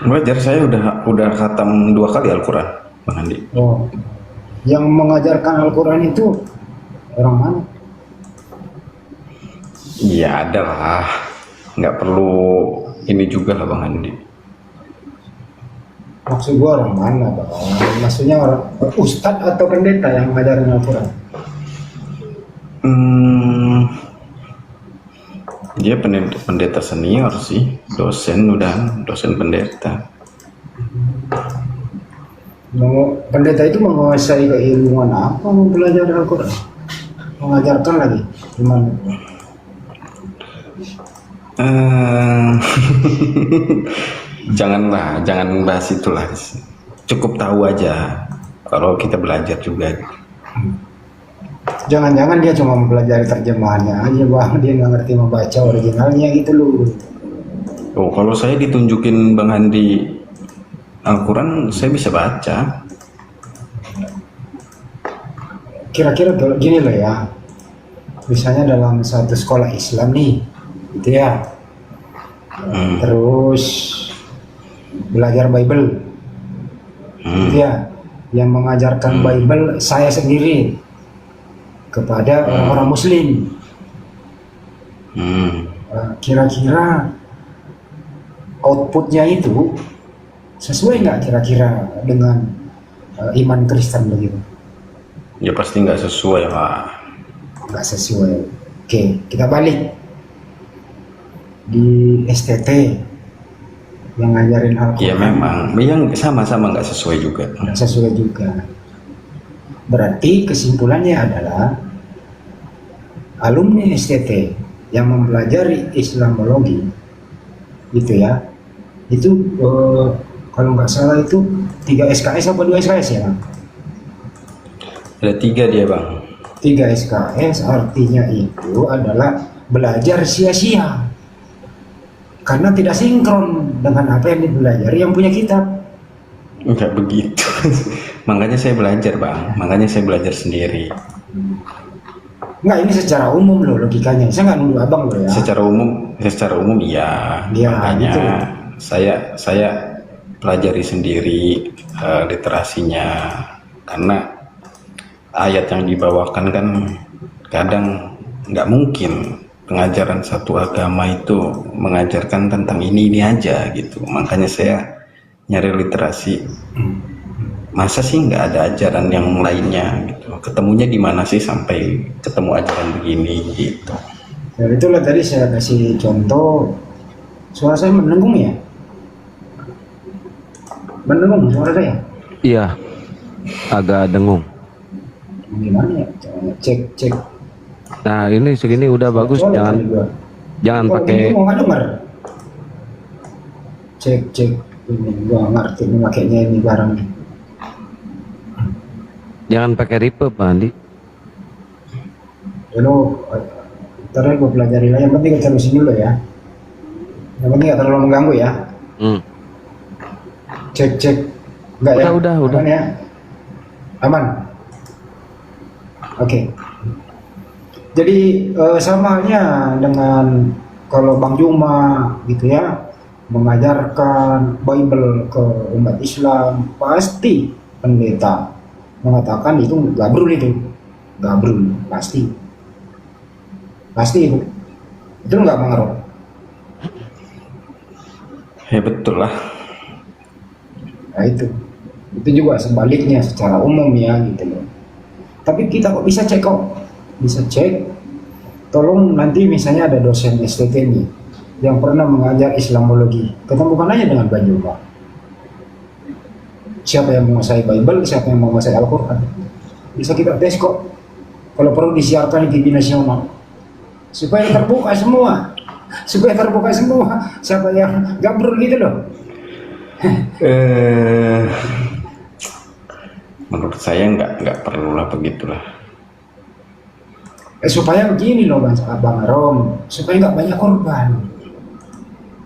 Belajar saya udah khatam 2 kali Al-Quran, Bang Andi. Oh, yang mengajarkan Al-Quran itu orang mana? Iya ada lah, nggak perlu ini juga lah Bang Andi. Maksud gua orang mana, Bang? Maksudnya orang ustadz atau pendeta yang mengajarkan Al-Quran? Dia pendeta senior sih, dosen pendeta. Pendeta itu menguasai keilmuan apa mempelajari Al-Quran? Mengajarkan lagi gimana? Jangan bahas itulah. Cukup tahu aja kalau kita belajar juga. Jangan-jangan dia cuma mempelajari terjemahannya aja, Bang. Dia nggak ngerti membaca originalnya gitu loh. Oh, kalau saya ditunjukin Bang Handi Al-Quran, saya bisa baca. Kira-kira gini loh ya, misalnya dalam satu sekolah Islam nih, gitu ya, terus belajar Bible, gitu ya, yang mengajarkan Bible saya sendiri kepada orang-orang Muslim. Kira-kira outputnya itu sesuai nggak kira-kira dengan iman Kristen begitu? Ya pasti nggak sesuai lah. Nggak sesuai. Oke, kita balik di STT yang ngajarin Al-Quran. Ya memang, yang sama-sama nggak sesuai juga. Nggak sesuai juga. Berarti kesimpulannya adalah alumni STT yang mempelajari Islamologi, gitu ya, itu kalau nggak salah itu 3 SKS apa 2 SKS ya, Bang? Ada 3 dia Bang. 3 SKS artinya itu adalah belajar sia-sia karena tidak sinkron dengan apa yang dipelajari yang punya kitab. Enggak begitu. Makanya saya belajar Bang, makanya saya belajar sendiri. Enggak, ini secara umum loh logikanya. Saya nggak nuduh abang loh ya. Secara umum iya. Iya, Makanya gitu. saya pelajari sendiri literasinya, karena ayat yang dibawakan kan kadang nggak mungkin pengajaran satu agama itu mengajarkan tentang ini aja gitu. Makanya saya nyari literasi. Masa sih nggak ada ajaran yang lainnya gitu? Ketemunya di mana sih sampai ketemu ajaran begini gitu? Dan itulah tadi saya kasih contoh. Suara saya mendengung ya? Mendengung suara saya? Iya, agak dengung. Gimana ya? Cek. Nah ini segini udah bagus, Soalnya jangan Kok pakai. ini mau nggak denger? Cek. Ini gua ngerti ini makainya ini barang nih. Jangan pakai reverb, Pak Andi. Dulu, ntar gue pelajari lah. Yang penting gue terusin dulu ya. Yang penting nggak terlalu mengganggu ya. Cek. Enggak ya? Udah. Aman ya? Aman? Oke. Jadi sama halnya dengan kalau Bang Juma gitu ya, mengajarkan Bible ke umat Islam, pasti pendeta mengatakan itu gabrul pasti itu nggak mengerok. Ya betul lah. Nah itu juga sebaliknya secara umum ya gitu loh. Tapi kita kok bisa cek tolong nanti misalnya ada dosen STT nih yang pernah mengajar Islamologi, ketemukan aja dengan Bang Juma. Siapa yang menguasai Bible, siapa yang menguasai Al-Quran, bisa kita tes kok. Kalau perlu disiarkan di TV nasional supaya terbuka semua siapa yang gabrul gitu loh. Menurut saya nggak perlulah begitulah. Supaya begini loh Bang Arom, supaya nggak banyak korban.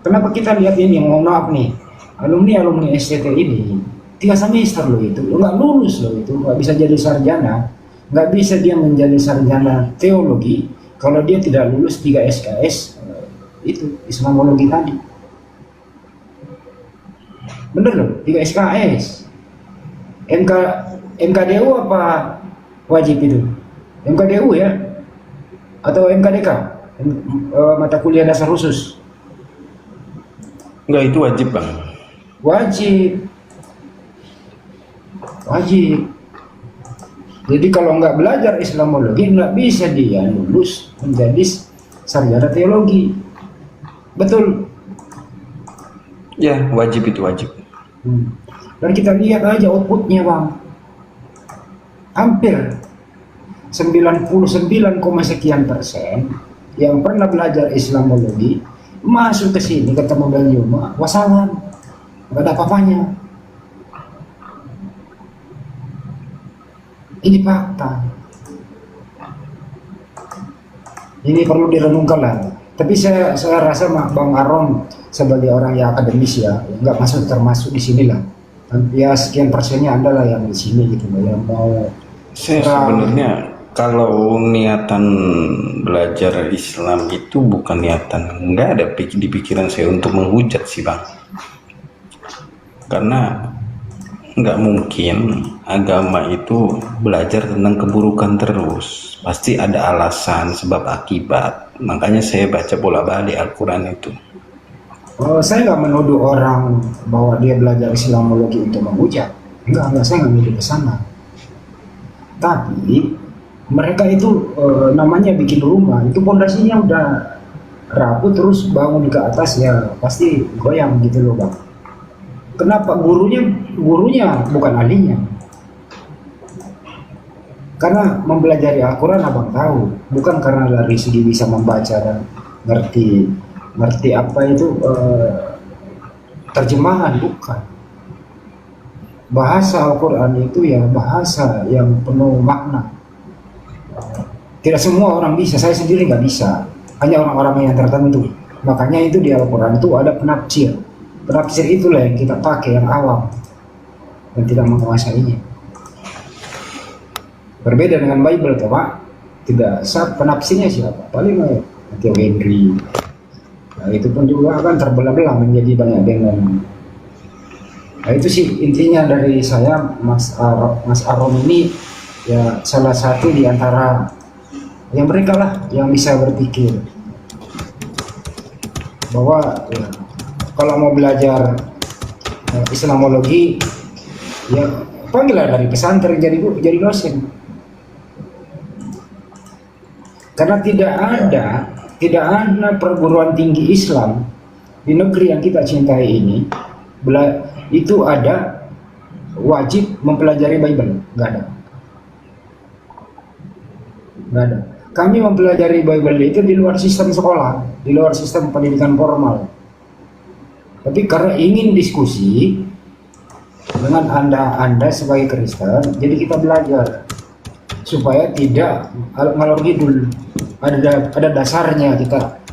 Kenapa kita lihat ini, mohon maaf nih, alumni STT ini 3 semester loh itu, nggak lulus loh itu, nggak bisa jadi sarjana, nggak bisa dia menjadi sarjana teologi kalau dia tidak lulus 3 SKS itu Islamologi tadi. Bener loh, 3 SKS. MKDU apa wajib itu? MKDU ya? Atau MKDK? Mata kuliah dasar khusus? Enggak, itu wajib Bang. Wajib. Jadi kalau nggak belajar Islamologi nggak bisa dia lulus menjadi sarjana teologi. Betul. Ya, wajib itu wajib. Dan kita lihat aja outputnya Bang, hampir 99,sekian% yang pernah belajar Islamologi masuk ke sini ketemu Bang Juma, wassalam, nggak ada apa-apanya. Ini fakta. Ini perlu direnungkan lah. Tapi saya rasa Bang Arom sebagai orang yang akademis ya, nggak termasuk di sinilah. Ya sekian persennya Anda lah yang di sini gitu, yang mau. Saya sebenarnya kalau niatan belajar Islam itu bukan niatan, nggak ada di pikiran saya untuk menghujat sih Bang. Karena nggak mungkin agama itu belajar tentang keburukan terus, pasti ada alasan sebab akibat. Makanya saya baca bola-balik Al-Quran itu. Saya nggak menuduh orang bahwa dia belajar Islamologi untuk menghujat, enggak, saya nggak menuduh ke sana. Tapi mereka itu namanya bikin rumah, itu pondasinya udah rapuh, terus bangun ke atas ya pasti goyang gitu loh Bang. Kenapa? Gurunya bukan ahlinya. Karena mempelajari Al-Quran Abang tahu, bukan karena dari segi bisa membaca dan ngerti apa itu terjemahan, bukan. Bahasa Al-Quran itu ya bahasa yang penuh makna. Tidak semua orang bisa, saya sendiri nggak bisa, hanya orang-orang yang tertentu. Makanya itu di Al-Quran itu ada penafsir. Penafsir itulah yang kita pakai, yang awam dan tidak menguasainya. Berbeda dengan Bible tuh Pak, tidak penafsirnya siapa? Paling Matthew Henry. Nah, itu pun juga akan terbelah-belah menjadi banyak dengan. Nah itu sih intinya dari saya, Mas Arom ini ya salah satu di antara yang mereka lah yang bisa berpikir bahwa ya, kalau mau belajar Islamologi ya panggillah dari pesantren jadi dosen. Karena tidak ada perguruan tinggi Islam di negeri yang kita cintai ini itu ada wajib mempelajari Bible, nggak ada. Kami mempelajari Bible itu di luar sistem sekolah, di luar sistem pendidikan formal. Tapi karena ingin diskusi dengan anda sebagai Kristen, jadi kita belajar supaya tidak ngalor ngidul. Ada dasarnya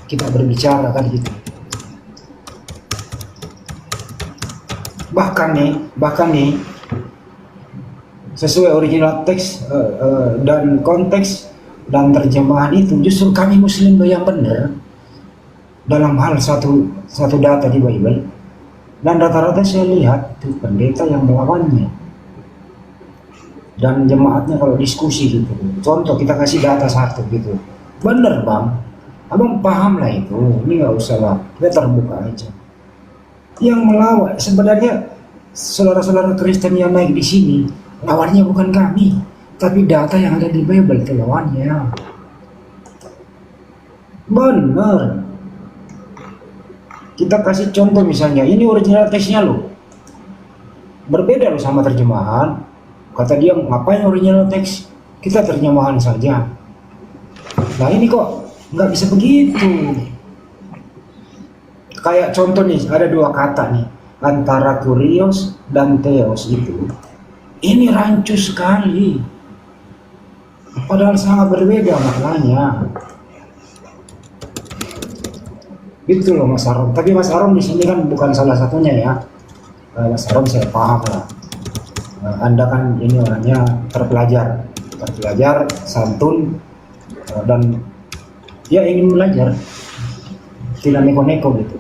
kita berbicara kan gitu. Bahkan nih sesuai original teks dan konteks dan terjemahan itu justru kami Muslim yang benar dalam hal satu data di Bible, dan rata-rata saya lihat tuh pendeta yang melawannya dan jemaatnya kalau diskusi gitu. Contoh kita kasih data satu gitu, bener Bang, Abang paham lah itu, ini nggak usah lah, kita terbuka aja. Yang melawan sebenarnya saudara-saudara Kristen yang naik di sini, lawannya bukan kami, tapi data yang ada di Bible itu lawannya. Bener. Kita kasih contoh misalnya, ini original teksnya loh, berbeda loh sama terjemahan. Kata dia, ngapain original teks, kita terjemahan saja. Nah ini kok nggak bisa begitu. Kayak contoh nih, ada 2 kata nih, antara kurios dan teos itu ini rancu sekali, padahal sangat berbeda maknanya. Itu loh Mas Arom. Tapi Mas Arom di sini kan bukan salah satunya ya. Mas Arom saya paham lah. Anda kan ini orangnya terpelajar, santun, dan ya ingin belajar, tidak neko-neko gitu.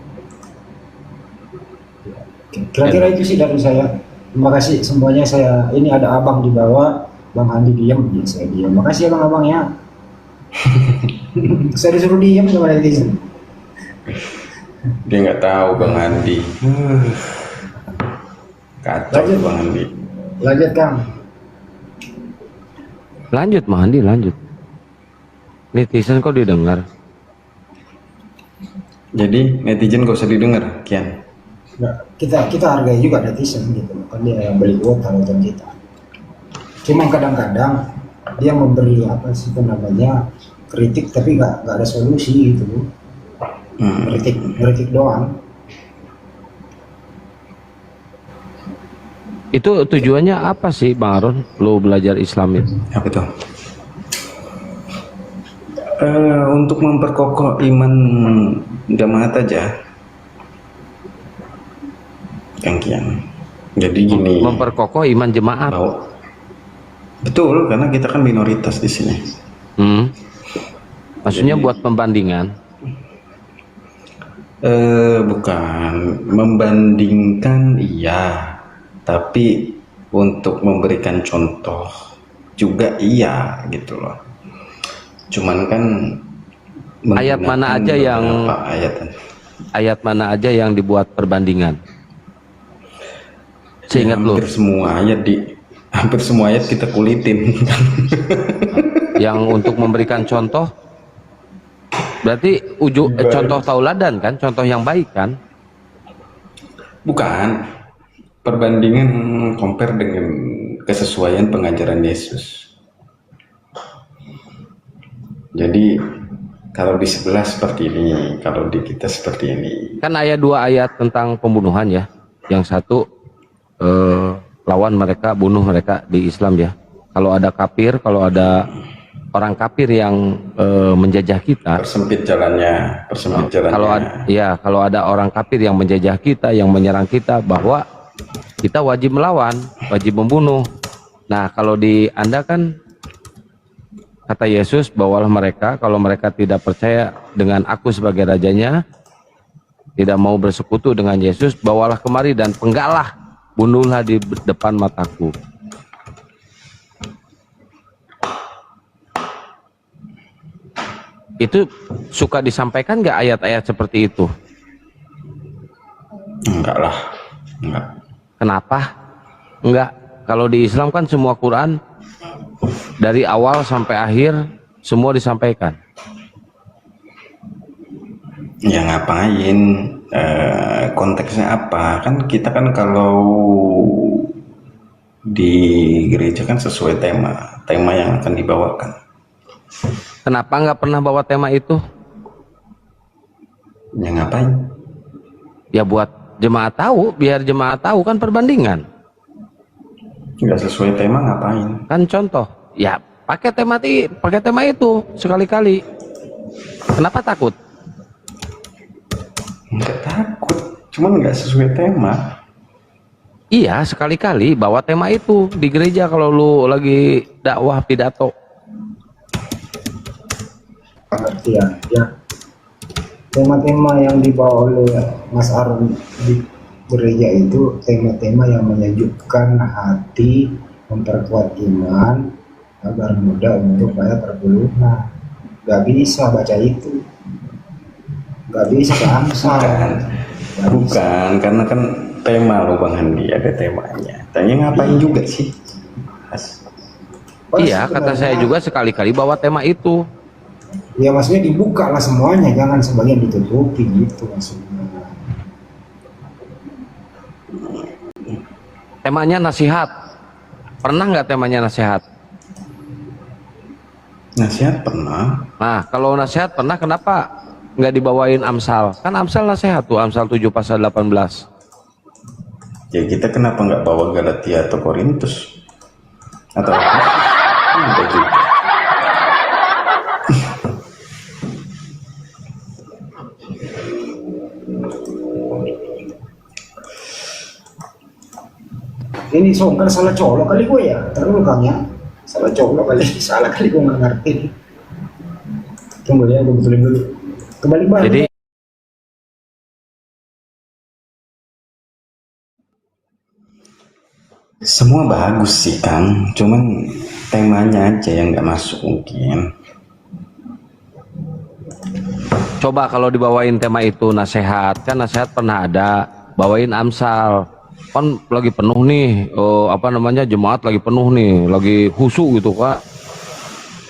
Kira-kira itu sih dari saya. Terima kasih semuanya. Saya ini ada abang di bawah, Bang Andi diam, ya saya diam. Makasih ya abang ya. Saya disuruh diam sama netizen. Dia nggak tahu Bang Andi. Kacau Lanjut. Bang Andi. Lanjut Kang. Lanjut Mahandi, lanjut. Netizen kok didengar? Jadi netizen gak usah didengar, Kian. Nggak, kita hargai juga netizen gitu, kan dia yang beli kuota nonton kita. Cuma kadang-kadang dia memberi apa sih itu namanya kritik, tapi nggak ada solusi gitu. Kritik doang. Itu tujuannya apa sih Bang Aron, lo belajar Islam itu? Apa tuh? Untuk memperkokoh iman jamaat aja, Kang Kian. Jadi gini. Memperkokoh iman jemaat. Betul, karena kita kan minoritas di sini. Maksudnya Jadi, buat pembandingan? Bukan membandingkan, iya, tapi untuk memberikan contoh juga iya gitu loh. Cuman kan Ayat mana aja yang ayat mana aja yang dibuat perbandingan? Seingat lo? Hampir semua ayat kita kulitin. Yang untuk memberikan contoh, berarti contoh tauladan kan, contoh yang baik kan? Bukan, perbandingan compare dengan kesesuaian pengajaran Yesus. Jadi kalau di sebelah seperti ini, kalau di kita seperti ini. Kan ada 2 ayat tentang pembunuhan ya. Yang satu lawan mereka, bunuh mereka di Islam ya. Kalau ada kafir, kalau ada orang kafir yang menjajah kita, Persempit jalannya. Kalau ada orang kafir yang menjajah kita, yang menyerang kita, bahwa kita wajib melawan, wajib membunuh. Nah, kalau di Anda kan kata Yesus, bawalah mereka, kalau mereka tidak percaya dengan aku sebagai rajanya, tidak mau bersekutu dengan Yesus, bawalah kemari dan penggalah, bunuhlah di depan mataku. Itu suka disampaikan nggak ayat-ayat seperti itu? Enggak lah, enggak. Kenapa? Enggak. Kalau di Islam kan semua Quran dari awal sampai akhir semua disampaikan. Ya ngapain? Konteksnya apa? Kan kita kan kalau di gereja kan sesuai tema yang akan dibawakan. Kenapa nggak pernah bawa tema itu? Ya ngapain? Ya buat jemaat tahu, biar jemaat tahu kan perbandingan. Nggak sesuai tema ngapain? Kan contoh, ya pakai tema itu sekali-kali. Kenapa takut? Nggak takut, cuman nggak sesuai tema. Iya, sekali-kali bawa tema itu di gereja kalau lu lagi dakwah pidato. Pengertian ya. Tema-tema yang dibawa oleh Mas Aron di gereja itu tema-tema yang menyejukkan hati, memperkuat iman agar mudah untuk bayar perpuluhan. Gak bisa baca itu, gak bisa ke Amsal. Bukan, karena kan tema loh Bang Handi, ada temanya. Tanya ngapain juga sih? Iya, kata saya juga sekali-kali bawa tema itu. Ya maksudnya dibuka lah semuanya, jangan sebagian ditutupi gitu maksudnya. Temanya nasihat. Pernah nggak temanya nasihat? Nasihat pernah. Nah, kalau nasihat pernah, kenapa nggak dibawain Amsal? Kan Amsal nasihat tuh, Amsal 7 pasal 18. Ya kita kenapa nggak bawa Galatia atau Korintus? Atau apa? Ada juga. Ini songkar salah colok kali gue ya, terlalu Kang ya. Salah colok kali, salah kali gue nggak ngerti. Tunggu ya, gue betulin dulu. Kembali balik. Jadi Semua bagus sih Kang, cuman temanya aja yang nggak masuk mungkin. coba kalau dibawain tema itu nasihat, kan nasihat pernah ada, bawain Amsal. Kan lagi penuh nih, apa namanya, jemaat lagi penuh nih, lagi khusyuk gitu Kak.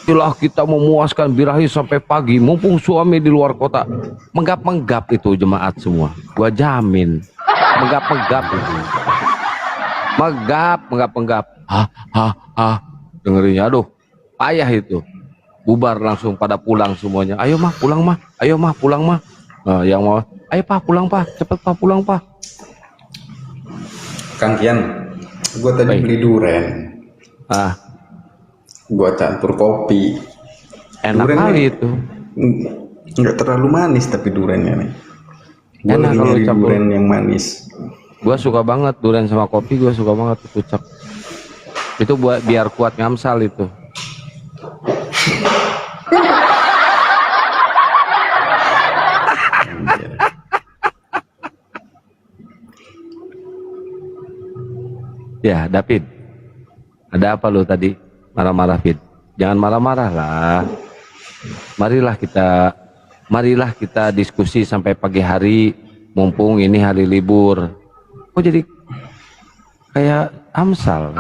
Itulah kita memuaskan birahi sampai pagi, mumpung suami di luar kota. Menggap-menggap itu jemaat semua, gua jamin. Menggap-menggap itu. Menggap. Dengerinnya, aduh, payah itu. Bubar langsung pada pulang semuanya. Ayo mah, pulang mah. Ayo mah, pulang mah. Nah, yang mau, ayo Pak, pulang Pak. Cepet Pak, pulang Pak. Kang Kian, gue tadi Baik. beli duren, gue campur kopi. Enak Durennya kali itu. nggak terlalu manis tapi durennya nih. Gue Enak lagi kalau nyari campur. duren yang manis. Gua suka banget durian sama kopi, gua suka banget itu Cak. Itu buat biar kuat ngamsal itu. Ya, David. Ada apa lu tadi? Marah-marah, Fit? Jangan marah-marah lah. Marilah kita diskusi sampai pagi hari, mumpung ini hari libur. Kok jadi kayak Amsal?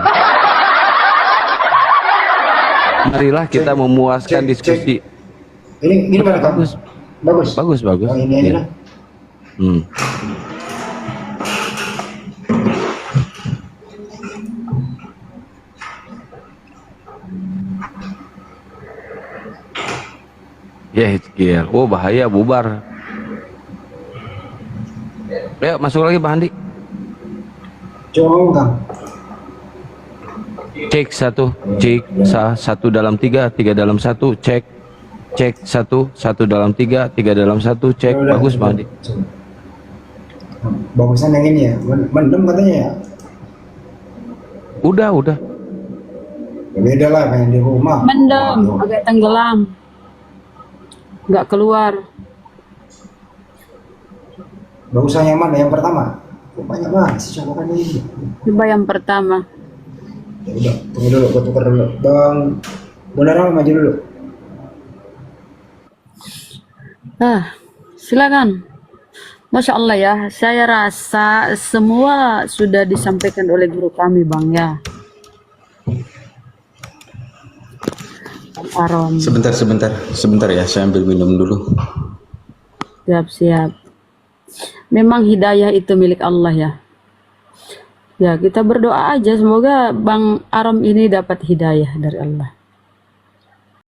Marilah kita memuaskan Cek. diskusi. Ini mana Kang? Bagus. Bagus. Oh, ini aja Iya. lah. Hmm. Ya, Hizkiyah. Oh, bahaya, bubar. Ayo, masuk lagi, Pak Andi. Coba Kang. Cek satu, satu dalam tiga, tiga dalam satu, cek satu, satu dalam tiga, tiga dalam satu, cek. Ya udah, Bagus, Pak coba. Andi. Bagusan yang ini ya, mendem katanya ya. Udah. Ya beda lah kayak di rumah. Mendem, Waduh. agak tenggelam. Nggak keluar. Bagusan yang mana? Yang pertama? Kok banyak banget sih colokan ini. Coba yang pertama. Ya udah, tunggu dulu, gue tukar dulu. Bang Bonara maju dulu. Silakan. Masya Allah ya, saya rasa semua sudah disampaikan oleh guru kami Bang ya. Arom, Sebentar ya, saya ambil minum dulu. siap. Memang hidayah itu milik Allah ya. Ya kita berdoa aja semoga Bang Arom ini dapat hidayah dari Allah.